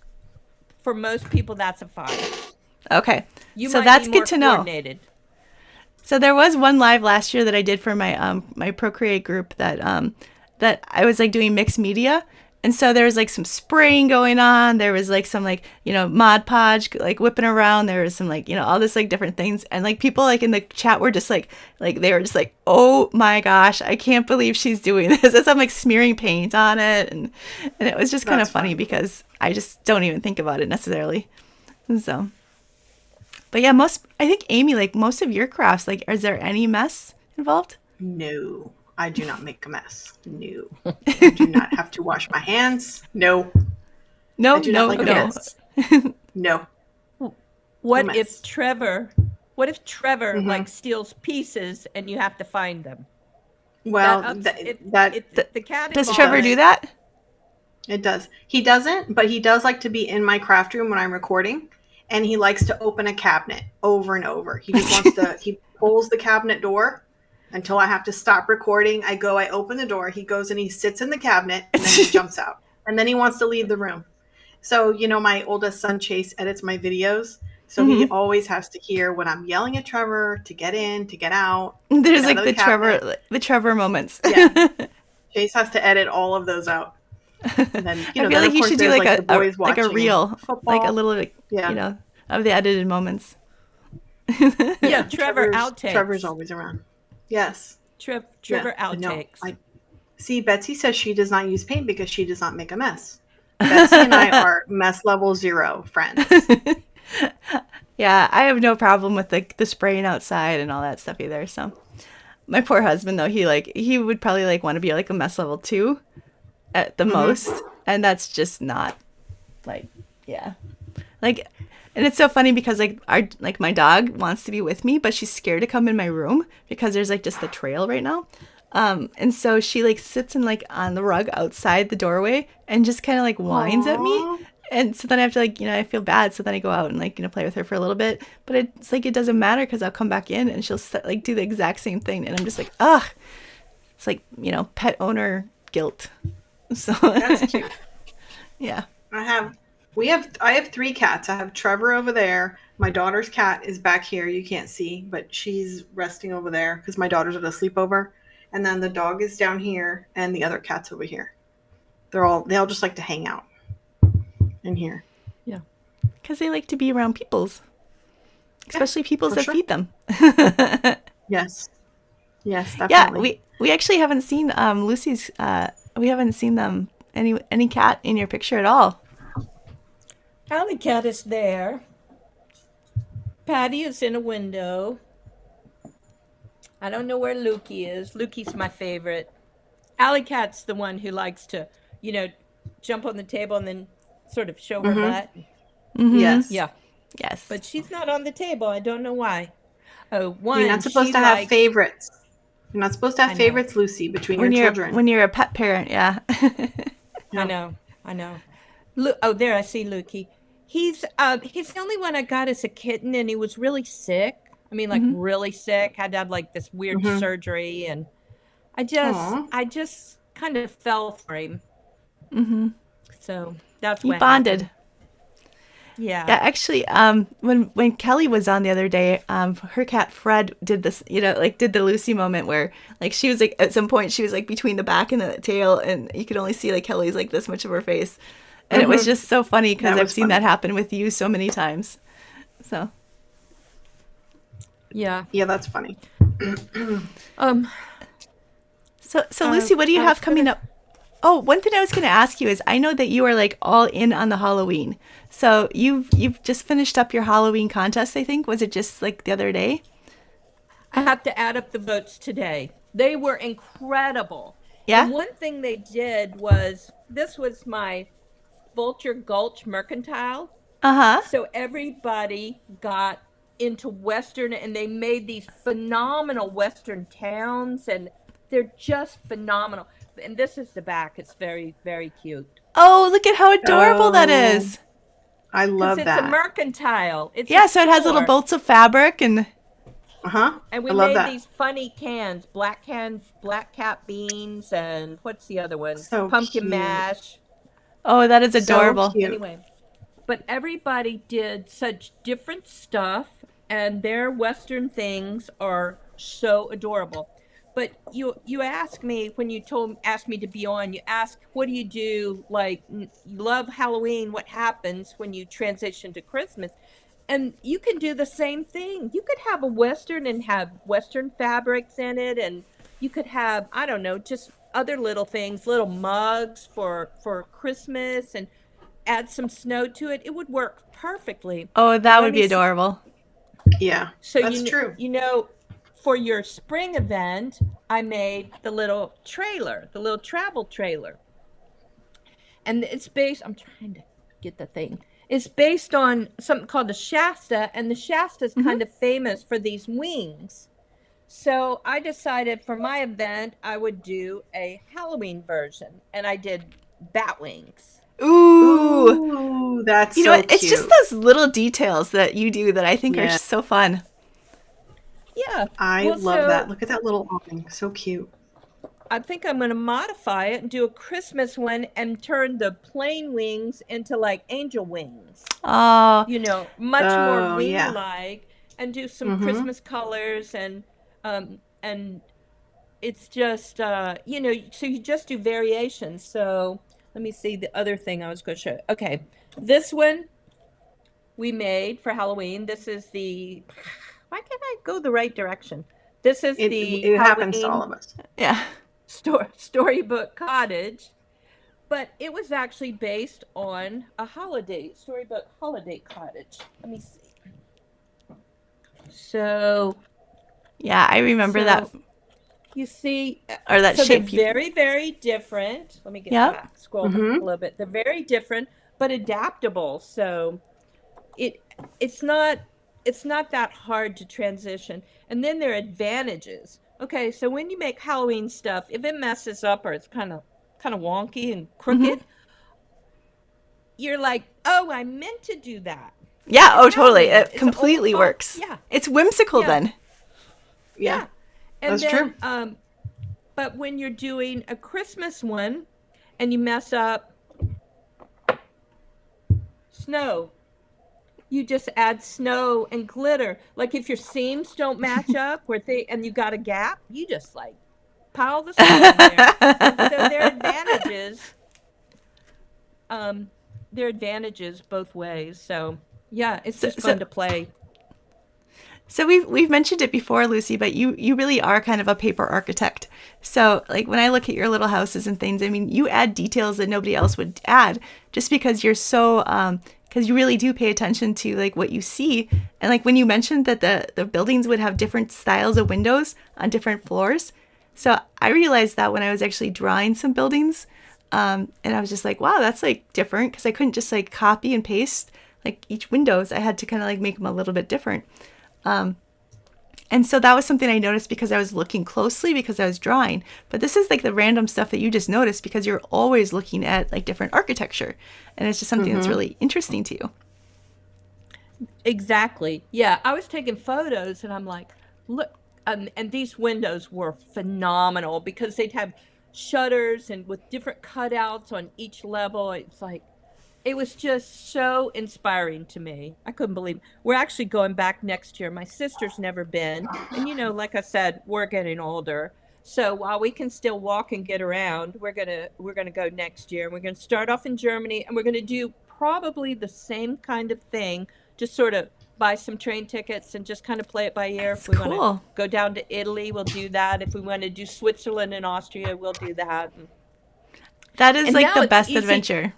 for most people that's a 5. Okay. You So might that's be more good to know. coordinated. So there was one live last year that I did for my my Procreate group that I was like doing mixed media. And so there was like some spraying going on. There was like some like, Mod Podge like whipping around. There was some like, all this like different things. And like people like in the chat were just like they were just like, oh my gosh, I can't believe she's doing this. As I'm like smearing paint on it. And it was just kind of That's funny fun. because I just don't even think about it necessarily. And so, but yeah, I think Amy, like most of your crafts, like, is there any mess involved? No, I do not make a mess. No, I do not have to wash my hands. No, No, I do not like a no. mess. No. What No if mess. Trevor like steals pieces and you have to find them? Well, That ups- the cat Does involved- Trevor do that? it does. He doesn't, but he does like to be in my craft room when I'm recording, and he likes to open a cabinet over and over. He just wants to. He pulls the cabinet door until I have to stop recording. I open the door. He goes and he sits in the cabinet, and then he jumps out, and then he wants to leave the room. So my oldest son Chase edits my videos, so he always has to hear when I'm yelling at Trevor to get in, to get out. There's get like out of the cabinet. Trevor moments. Yeah. Chase has to edit all of those out. And then, I feel like you should do like the boys like a watching reel, football. like a little, Yeah. of the edited moments. Yeah, Trevor outtakes. Trevor's always around. Yes. Trevor Yeah, no, outtakes. See, Betsy says she does not use paint because she does not make a mess. Betsy and I are mess level 0 friends. Yeah, I have no problem with the spraying outside and all that stuff either. So, my poor husband though, he would probably like want to be like a mess level 2 at the most, and that's just not like, yeah, like. And it's so funny because like my dog wants to be with me, but she's scared to come in my room because there's like just the trail right now. And so she like sits in like on the rug outside the doorway and just kind of like whines at me. Aw. And so then I have to like, I feel bad. So then I go out and like, play with her for a little bit, but it's like, it doesn't matter because I'll come back in and she'll like do the exact same thing. And I'm just like, ugh, it's like, pet owner guilt. So That's cute. yeah. I have 3 cats. I have Trevor over there. My daughter's cat is back here. You can't see, but she's resting over there because my daughter's at a sleepover. And then the dog is down here, and the other cat's over here. They all just like to hang out in here. Yeah. Because they like to be around peoples, especially peoples for that sure. feed them. Yes. Yes, Yeah, definitely. we actually haven't seen Lucy's. We haven't seen them any cat in your picture at all. Alley Cat is there. Patty is in a window. I don't know where Lukey is. Lukey's my favorite. Alley Cat's the one who likes to, jump on the table and then sort of show her butt. Yes. Yeah, Yes, but she's not on the table. I don't know why. Oh, You're not supposed she to have likes- favorites. You're not supposed to I have know. favorites, Lucy, between when your you're children. when you're a pet parent, yeah. I know. Oh, there I see Lukey. He's the only one I got as a kitten, and he was really sick. I mean, like really sick. Had to have like this weird surgery, and I just kind of fell for him. So that's You what bonded. happened. Yeah. Yeah, actually, when Kelly was on the other day, her cat Fred did this, did the Lucy moment where, like, she was like at some point she was like between the back and the tail, and you could only see like Kelly's like this much of her face, and it was just so funny because That I've was seen funny. that happen with you so many times. So Yeah. Yeah, that's funny. so Lucy, what do you I have was coming up? Oh, one thing I was going to ask you is I know that you are like all in on the Halloween. So you've just finished up your Halloween contest, I think. Was it just like the other day? I have to add up the votes today. They were incredible. Yeah? And one thing they did was this was my Vulture Gulch Mercantile. Uh-huh. So everybody got into Western, and they made these phenomenal Western towns, and they're just phenomenal. And this is the back. It's very, very cute. Oh, look at how adorable that is. I love It's that. a mercantile. It's Yeah, a so it has little store. bolts of fabric and Uh-huh. And we I love made that. these funny cans, black cap beans, and what's the other one? So Pumpkin cute. mash. oh, that is adorable. So cute. Anyway, but everybody did such different stuff, and their Western things are so adorable. But you asked me when you asked me to be on. You asked, what do you do? Like, you love Halloween. What happens when you transition to Christmas? And you can do the same thing. You could have a Western and have Western fabrics in it, and you could have, I don't know, just other little things, little mugs for Christmas, and add some snow to it. It would work perfectly. Oh, that Let would me be see- adorable. Yeah, So that's true. For your spring event, I made the little trailer, the little travel trailer. And it's based, I'm trying to get the thing. It's based on something called the Shasta, and the Shasta is kind of famous for these wings. So I decided for my event, I would do a Halloween version, and I did bat wings. Ooh. Ooh, that's You know so what? It's just cute. those little details that you do that I think are Yeah. so fun. Yeah. I Well, love so that. Look at that little awning. So cute. I think I'm going to modify it and do a Christmas one and turn the plain wings into like angel wings. Oh, Much more Oh, yeah. wing-like, and do some Christmas colors, and it's just so you just do variations. So let me see the other thing I was going to show. Okay, this one we made for Halloween. This is the why can't I go the right direction? This is the It happens to all Halloween of us. yeah. storybook cottage, but it was actually based on a storybook holiday cottage. Let me see. So Yeah, I remember that. you see, Or that so shape they're very, very different. Let me get Yep. back, scroll back a little bit. They're very different, but adaptable. So it's not that hard to transition. And then there are advantages. Okay, so when you make Halloween stuff, if it messes up or it's kind of wonky and crooked, you're like, oh, I meant to do that. Yeah, oh, totally. Halloween. It It's completely all- works. yeah. It's whimsical Yeah. then. Yeah. And That's then, true. But when you're doing a Christmas one, and you mess up, snow. You just add snow and glitter. Like if your seams don't match up and you got a gap, you just like pile the snow in there. And so there are advantages both ways. So yeah, it's just fun to play. So we've mentioned it before, Lucy, but you really are kind of a paper architect. So like when I look at your little houses and things, I mean, you add details that nobody else would add just because you're so because you really do pay attention to like what you see. And like when you mentioned that the buildings would have different styles of windows on different floors. So I realized that when I was actually drawing some buildings, and I was just like, wow, that's like different, because I couldn't just like copy and paste like each windows. I had to kind of like make them a little bit different. And so that was something I noticed because I was looking closely because I was drawing. But this is like the random stuff that you just noticed because you're always looking at like different architecture. And it's just something that's really interesting to you. Exactly. Yeah. I was taking photos and I'm like, look, and these windows were phenomenal because they'd have shutters and with different cutouts on each level. It's like, it was just so inspiring to me. I couldn't believe it. We're actually going back next year. My sister's never been. And, you know, like I said, we're getting older. So while we can still walk and get around, we're gonna go next year. We're going to start off in Germany, and we're going to do probably the same kind of thing, just sort of buy some train tickets and just kind of play it by ear. That's If we cool. want to go down to Italy, we'll do that. If we want to do Switzerland and Austria, we'll do that. That is And like now the it's best easy. Adventure.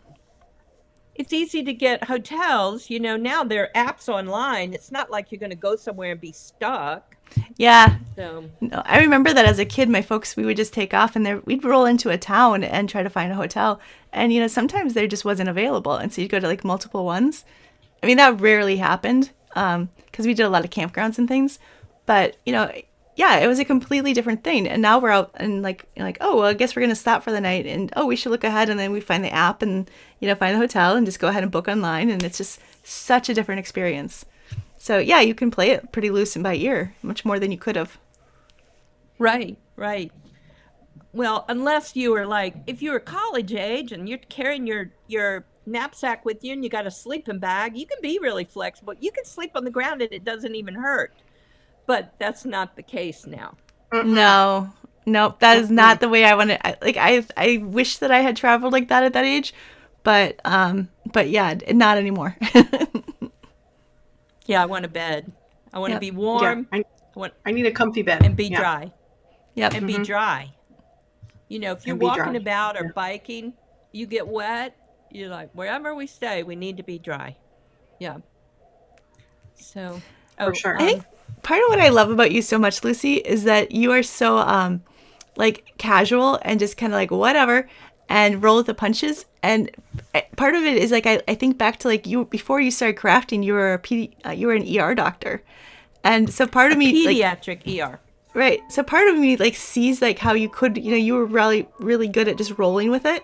It's easy to get hotels. You know, now there are apps online. It's not like you're going to go somewhere and be stuck. Yeah. So No, I remember that as a kid, my folks, we would just take off and we'd roll into a town and try to find a hotel. And, you know, sometimes there just wasn't available. And so you'd go to like multiple ones. I mean, that rarely happened because we did a lot of campgrounds and things. But, you know, yeah, it was a completely different thing. And now we're out and like, oh, well, I guess we're going to stop for the night. And, oh, we should look ahead. And then we find the app and, you know, find the hotel and just go ahead and book online. And it's just such a different experience. So, yeah, you can play it pretty loose and by ear, much more than you could have. right, right. Well, unless you were like, if you were college age and you're carrying your knapsack with you and you got a sleeping bag, you can be really flexible. You can sleep on the ground and it doesn't even hurt. But that's not the case now. No, nope, that is not the way I want to. I wish that I had traveled like that at that age, but yeah, not anymore. Yeah, I want a bed. I want to Yep. be Yeah, warm. I, I want I need a comfy bed. and be Yeah. dry. Yep. And be dry. You know, if you're And be walking dry. about or Yeah. biking, you get wet, you're like, wherever we stay, we need to be dry. Yeah. So, For sure. I think part of what I love about you so much, Lucy, is that you are so like casual and just kind of like whatever and roll with the punches. And part of it is like I think back to like you before you started crafting, you were you were an ER doctor, and so part of me like pediatric ER. right. So part of me like sees like how you could, you know, you were really, really good at just rolling with it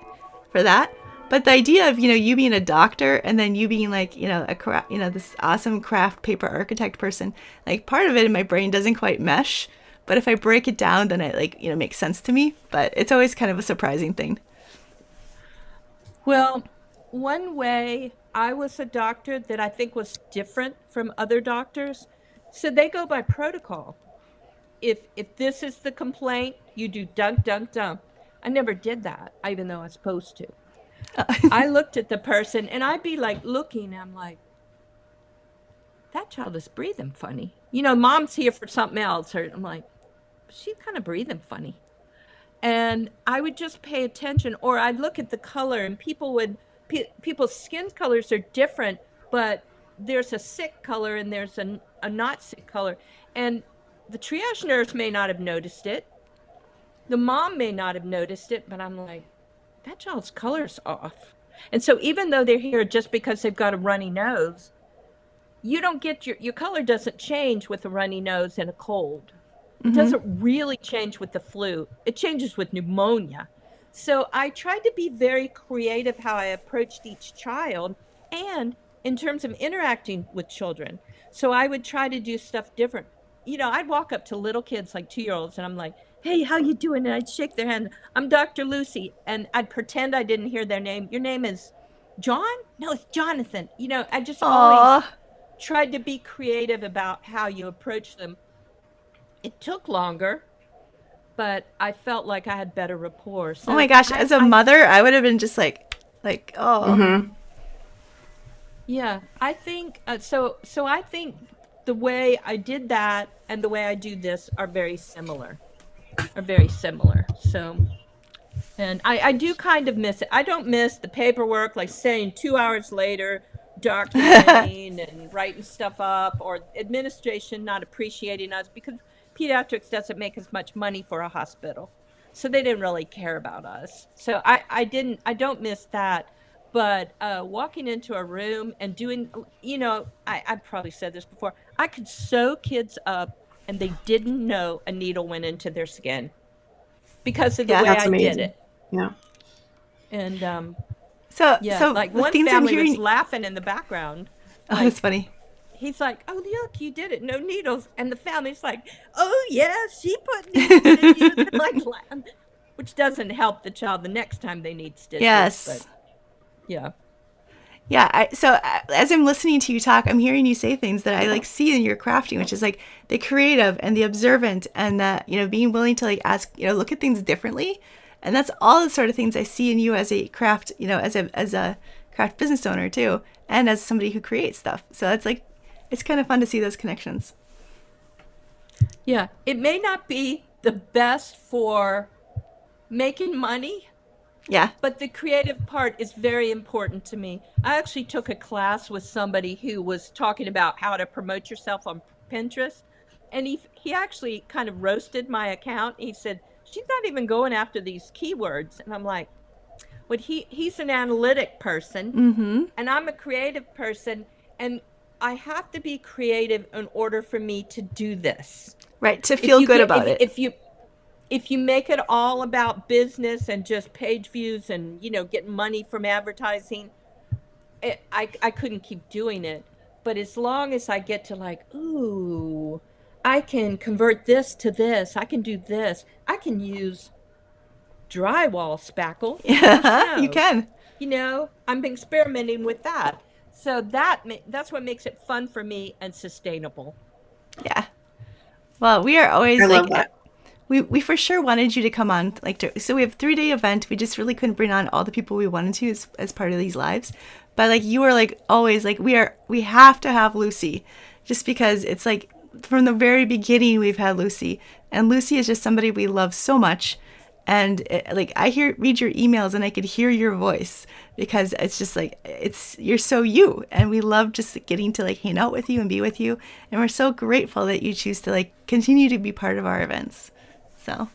for that. But the idea of, you know, you being a doctor and then you being like, you know, this awesome craft paper architect person, like part of it in my brain doesn't quite mesh. But if I break it down, then it like, you know, makes sense to me. But it's always kind of a surprising thing. Well, one way I was a doctor that I think was different from other doctors, so they go by protocol. If this is the complaint, you do dunk, dunk, dunk. I never did that, even though I was supposed to. I looked at the person and I'd be like looking, I'm like, that child is breathing funny. You know, mom's here for something else. Or I'm like, she's kind of breathing funny. And I would just pay attention, or I'd look at the color, and people's skin colors are different, but there's a sick color and there's a not sick color. And the triage nurse may not have noticed it. The mom may not have noticed it, but I'm like, that child's color's off. And so even though they're here just because they've got a runny nose, you don't get your color doesn't change with a runny nose and a cold. It doesn't really change with the flu. It changes with pneumonia. So I tried to be very creative how I approached each child and in terms of interacting with children. So I would try to do stuff different. I'd walk up to little kids like 2-year-olds and I'm like, hey, how you doing? And I'd shake their hand. I'm Dr. Lucy. And I'd pretend I didn't hear their name. Your name is John? No, it's Jonathan. I just always Aw. tried to be creative about how you approach them. It took longer, but I felt like I had better rapport. Oh So my gosh, as a mother, I would have been just like, oh. Mm-hmm. yeah, I think so I think the way I did that and the way I do this are very similar. So, and I do kind of miss it. I don't miss the paperwork, like saying 2 hours later, documenting and writing stuff up, or administration not appreciating us because pediatrics doesn't make as much money for a hospital. So they didn't really care about us. So I don't miss that. But walking into a room and doing, I've probably said this before, I could sew kids up and they didn't know a needle went into their skin because of the Yeah. way That's I did amazing. it. Yeah. And So like the one things I'm family was hearing. laughing in the background. Oh, Like, that's funny. he's like, oh, look, you did it. No needles. And the family's like, oh, yeah, she put needles in you. They're like, which doesn't help the child the next time they need stitches. Yes. But yeah. Yeah. As I'm listening to you talk, I'm hearing you say things that I like see in your crafting, which is like the creative and the observant and the, being willing to like ask, look at things differently. And that's all the sort of things I see in you as a craft, as a craft business owner too. And as somebody who creates stuff. So it's kind of fun to see those connections. Yeah. It may not be the best for making money, Yeah. but the creative part is very important to me. I actually took a class with somebody who was talking about how to promote yourself on Pinterest. And he actually kind of roasted my account. He said, she's not even going after these keywords. And I'm like, well, he's an analytic person Mm-hmm. and I'm a creative person. And I have to be creative in order for me to do this. Right. To feel good about it. If you make it all about business and just page views and getting money from advertising, I couldn't keep doing it. But as long as I get to like, ooh, I can convert this to this, I can do this, I can use drywall spackle. Yeah, Who you can. I'm experimenting with that. So that's what makes it fun for me and sustainable. Yeah. Well, we are always I like, love that. we for sure wanted you to come on. So we have a 3-day event. We just really couldn't bring on all the people we wanted to as part of these lives. But like you are like always like we have to have Lucy, just because it's like from the very beginning we've had Lucy, and Lucy is just somebody we love so much. And like I read your emails and I could hear your voice because it's just like you're so you, and we love just getting to like hang out with you and be with you, and we're so grateful that you choose to like continue to be part of our events. So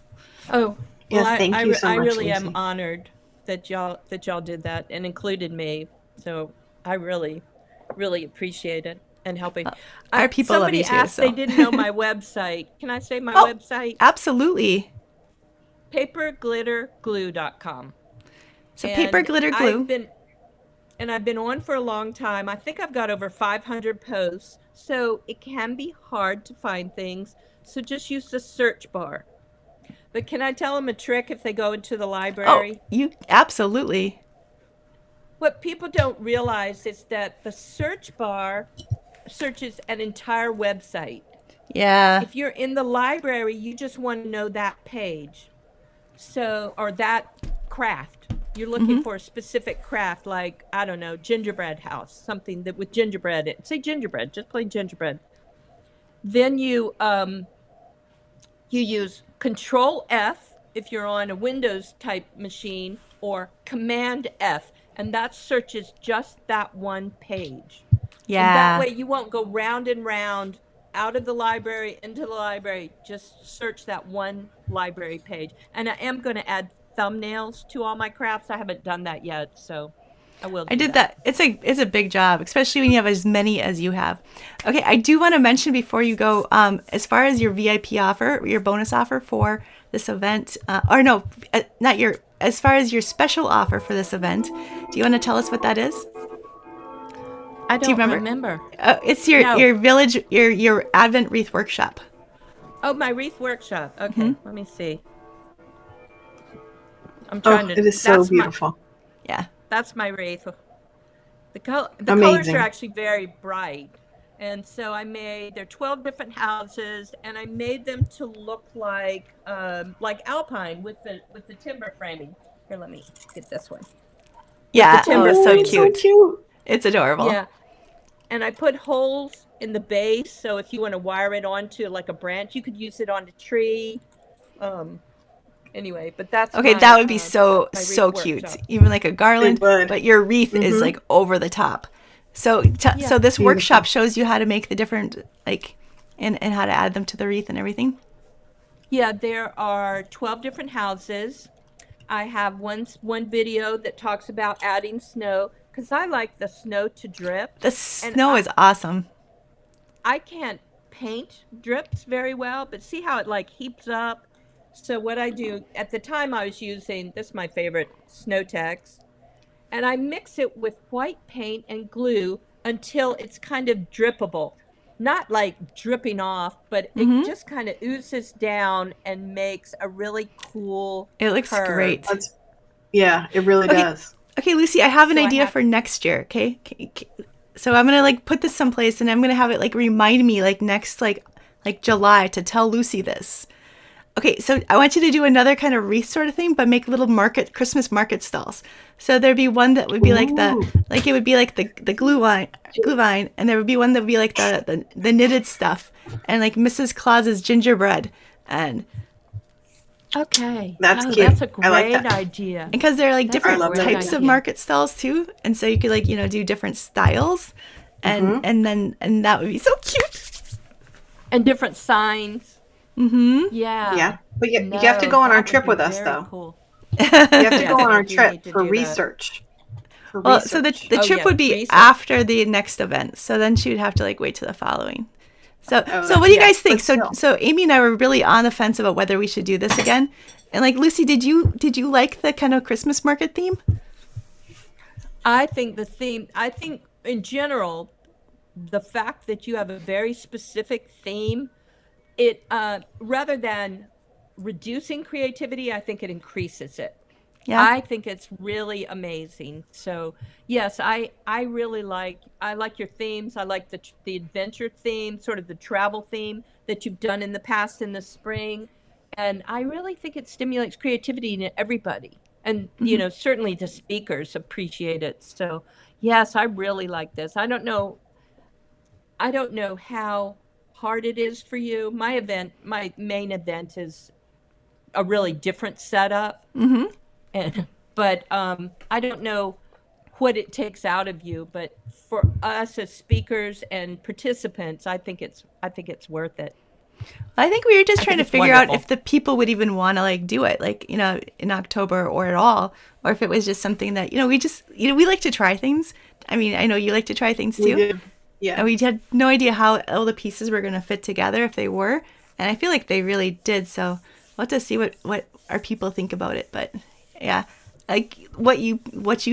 Oh, Yes, well, thank you so I much, really Lucy. am honored that y'all did that and included me. So I really, really appreciate it and helping. our people love Somebody you too. asked, So they didn't know my website. Can I say my Oh. website? absolutely. Paperglitterglue.com. So And paper, glitter, glue. I've been on for a long time. I think I've got over 500 posts, so it can be hard to find things. So just use the search bar. But can I tell them a trick if they go into the Oh, library? you absolutely. What people don't realize is that the search bar searches an entire website. Yeah. If you're in the library, you just want to know that page. So, or that craft. You're looking for a specific craft, like, I don't know, gingerbread house, something that with gingerbread. Say gingerbread, just plain gingerbread. Then you use Control F if you're on a Windows type machine, or Command F, and that searches just that one page. Yeah. And that way you won't go round and round out of the library into the library. Just search that one library page. And I am going to add thumbnails to all my crafts. I haven't done that yet, so I will. I did that. It's a big job, especially when you have as many as you have. Okay, I do want to mention before you go, as far as your VIP offer, your bonus offer for this event, as far as your special offer for this event, do you want to tell us what that is? I Do you don't remember? remember. It's your No. your village your Advent wreath workshop. Oh, my wreath workshop. Okay, Mm-hmm. let me see. I'm trying to. It is so beautiful. Yeah. That's my wreath. The colors Amazing. are actually very bright. And so there are 12 different houses, and I made them to look like Alpine with the timber framing. Here, let me get this one. Yeah, timber it's so framing. It's so cute. cute. It's adorable. Yeah. And I put holes in the base, so if you want to wire it onto like a branch, you could use it on a tree. Anyway, but that's Okay, my, that would be so my wreath so cute. workshop. Even like a garland, It would. but your wreath is Mhm. like over the top. So Yeah. so this Beautiful. workshop shows you how to make the different like and how to add them to the wreath and everything. Yeah, there are 12 different houses. I have one video that talks about adding snow because I like the snow to drip. The And snow is awesome. I can't paint drips very well, but see how it like heaps up. So what I do at the time I was using this is my favorite snow text, and I mix it with white paint and glue until it's kind of drippable. Not like dripping off, but it Mm-hmm. just kind of oozes down and makes a really cool It looks curve. great. Yeah, it really Okay. does. Okay, Lucy, I have an So I idea have- for next year. Okay? So I'm gonna like put this someplace, and I'm gonna have it like remind me like next like July to tell Lucy this. Okay, so I want you to do another kind of wreath sort of thing, but make little Christmas market stalls. So there'd be one that would be like it would be like the glue vine, and there would be one that would be like the knitted stuff, and like Mrs. Claus's gingerbread, and Okay. That's cute. That's a I like great that. idea. because there are like That's a different love that types of idea. market stalls too, and so you could like do different styles, and and that would be so cute. And different signs. Mm-hmm. Yeah. Yeah, but you have to go on that our would trip be with us very though. Cool. You have to Yes, go on I our do trip need to for do that. research. Well, so the Oh, trip yeah, would be research. after the next event, so then she would have to like wait till the following. So Oh, what do you yeah, guys think? but So still. so Amy and I were really on the fence about whether we should do this again. And like Lucy, did you like the kind of Christmas market theme? I think in general, the fact that you have a very specific theme, it rather than reducing creativity, I think it increases it. Yeah. I think it's really amazing. So yes, I really I like your themes. I like the adventure theme, sort of the travel theme that you've done in the past in the spring, and I really think it stimulates creativity in everybody. And certainly the speakers appreciate it. So yes, I really like this. I don't know how hard it is for you. My main event is a really different setup. Mm-hmm. But I don't know what it takes out of you, but for us as speakers and participants, I think it's worth it. I think we were just trying to it's figure out wonderful. if the people would even want to like do it, like in October or at all, or if it was just something that we just we like to try things. I mean, I know you like to try things too. We did. Yeah. And we had no idea how all the pieces were going to fit together if they were, and I feel like they really did. So we'll have to see what our people think about it. But yeah, like what you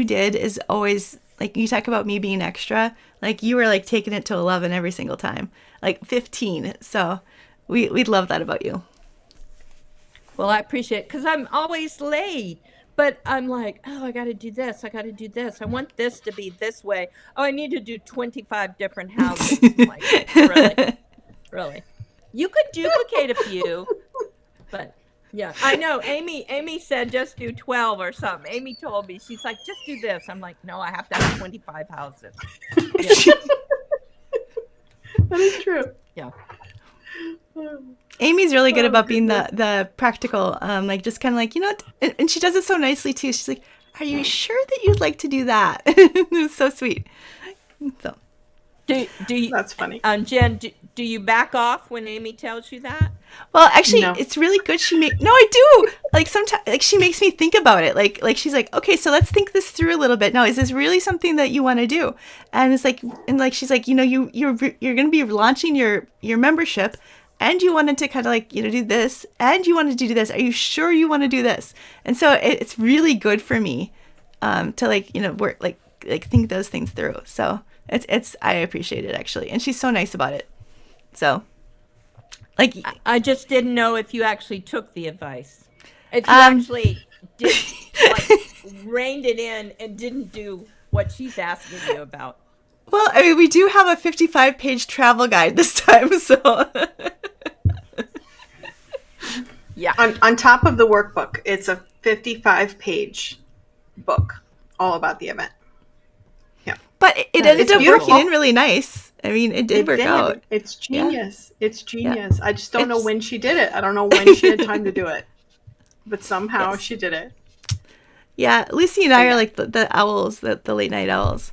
did is always like you talk about me being extra. Like you were like taking it to 11 every single time, like 15. So we'd love that about you. Well, I appreciate it because I'm always late. But I'm like, oh, I got to do this. I got to do this. I want this to be this way. Oh, I need to do 25 different houses. I'm like, really? Really? You could duplicate a few, but yeah, I know. Amy said just do 12 or something. Amy told me, she's like, just do this. I'm like, no, I have to have 25 houses. Yeah. That is true. Yeah. Amy's really good Oh, about being goodness. the practical, like just kind of like, and she does it so nicely too. She's like, are you sure that you'd like to do that? It was so sweet. So Do you, That's funny. Jen, do you back off when Amy tells you that? well, actually, No. it's really good. No, I do. Like sometimes, like she makes me think about it. Like she's like, okay, so let's think this through a little bit. Now, is this really something that you want to do? And it's like, she's like, you're going to be launching your membership, and you wanted to kind of like do this, and you wanted to do this. Are you sure you want to do this? And so it's really good for me to like work like think those things through. So it's I appreciate it actually, and she's so nice about it. So Like, I just didn't know if you actually took the advice. If you actually did, like, reined it in and didn't do what she's asking you about. well, I mean, we do have a 55-page travel guide this time, so. Yeah. On top of the workbook, it's a 55-page book all about the event. Yeah. But it That ended is up beautiful. working in really nice. I mean, it did work out. It's genius. It's Yeah. genius. I just don't know It's- when she did it. I don't know when she had time to do it. But somehow Yes. she did it. Yeah, Lucy and I Yeah. are like the owls, the late night owls.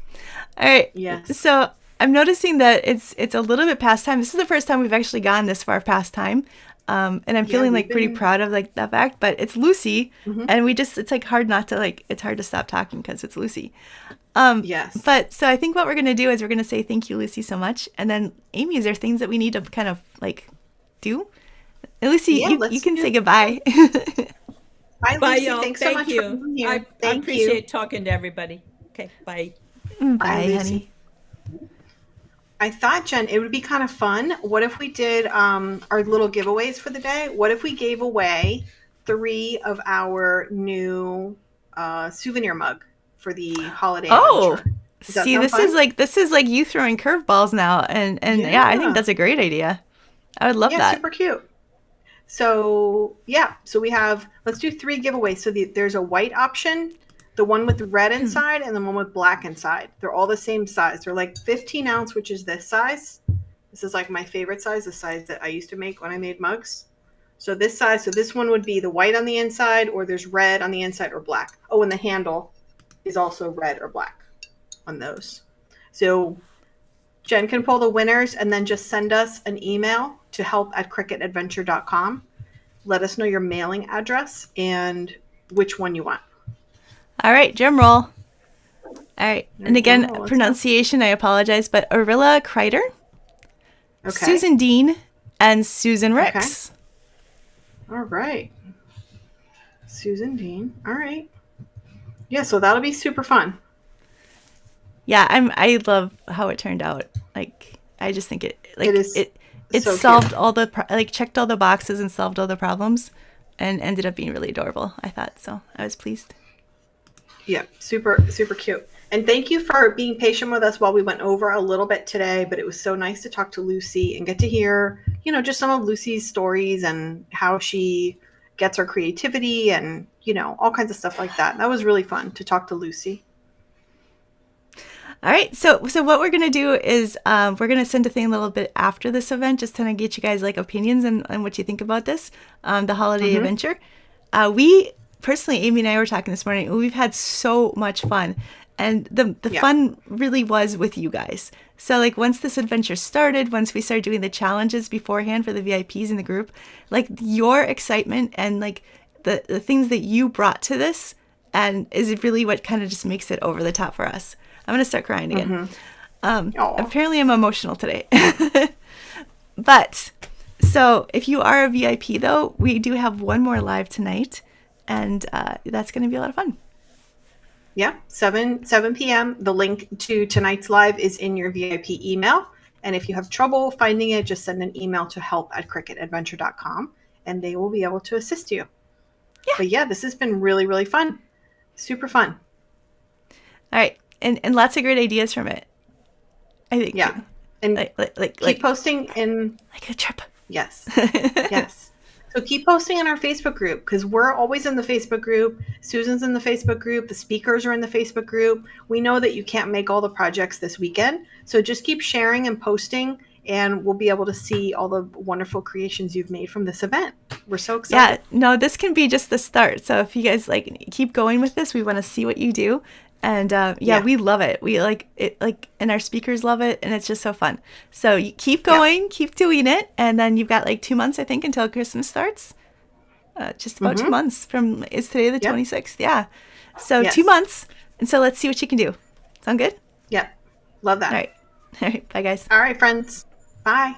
All right. Yes. So I'm noticing that it's a little bit past time. This is the first time we've actually gone this far past time. And I'm feeling we've like pretty been- proud of like that fact, but it's Lucy, and it's like hard not to like, it's hard to stop talking because it's Lucy. Yes. But so I think what we're going to do is we're going to say thank you, Lucy, so much. And then Amy, is there things that we need to kind of like do? And Lucy, Yeah, you let's can do- say goodbye. Bye, Bye, Lucy. y'all. Thanks so Thank much for you. being here. I Thank appreciate you. talking to everybody. Okay, bye. Bye, Lucy. honey. I thought, Jen, it would be kind of fun. What if we did our little giveaways for the day? What if we gave away 3 of our new souvenir mug for the holiday Oh, adventure? Does that see, sound this fun? is like you throwing curveballs now, and yeah, I think Yeah. that's a great idea. I would love Yeah, that. super cute. So we have, let's do 3 giveaways. So there's a white option, the one with red inside, and the one with black inside. They're all the same size. They're like 15 ounce, which is this size. This is like my favorite size, the size that I used to make when I made mugs. So this size, so this one would be the white on the inside, or there's red on the inside or black. Oh, and the handle is also red or black on those. So Jen can pull the winners and then just send us an email to help@cricutadventure.com. Let us know your mailing address and which one you want. All right, drum roll. All right, and again, Drum roll, let's pronunciation, I apologize, but Arilla Kreider, Okay. Susan Dean, and Susan Ricks. All right. Susan Dean. All right. Yeah, so that'll be super fun. Yeah, I love how it turned out. Like, I just think it so solved cute. all the checked all the boxes and solved all the problems, and ended up being really adorable. I thought so. I was pleased. Yeah, super, super cute. And thank you for being patient with us while we went over a little bit today, but it was so nice to talk to Lucy and get to hear, just some of Lucy's stories and how she gets her creativity and, all kinds of stuff like that. That was really fun to talk to Lucy. All right, so what we're gonna do is we're gonna send a thing a little bit after this event, just to kind of get you guys like opinions and what you think about this, the holiday adventure. We personally, Amy and I were talking this morning. We've had so much fun, and the fun really was with you guys. So like once this adventure started, once we started doing the challenges beforehand for the VIPs in the group, like your excitement and like the things that you brought to this, and is really what kind of just makes it over the top for us. I'm going to start crying again. Apparently I'm emotional today. But, so if you are a VIP though, we do have one more live tonight, and that's going to be a lot of fun. Yeah, 7 p.m. The link to tonight's live is in your VIP email. And if you have trouble finding it, just send an email to help@cricutadventure.com and they will be able to assist you. Yeah. But yeah, this has been really, really fun. Super fun. All right. And lots of great ideas from it, I think. Yeah. And keep posting in... Like a trip. Yes. Yes. So keep posting in our Facebook group, because we're always in the Facebook group. Susan's in the Facebook group. The speakers are in the Facebook group. We know that you can't make all the projects this weekend. So just keep sharing and posting, and we'll be able to see all the wonderful creations you've made from this event. We're so excited. Yeah, no, this can be just the start. So if you guys keep going with this, we want to see what you do. And we love it. We like it, and our speakers love it, and it's just so fun. So you keep going, keep doing it, and then you've got 2 months, I think, until Christmas starts. Just about 2 months from, is today the 26th? Yeah. So 2 months, and so let's see what you can do. Sound good? Yep. Love that. All right. Bye, guys. All right, friends. Bye.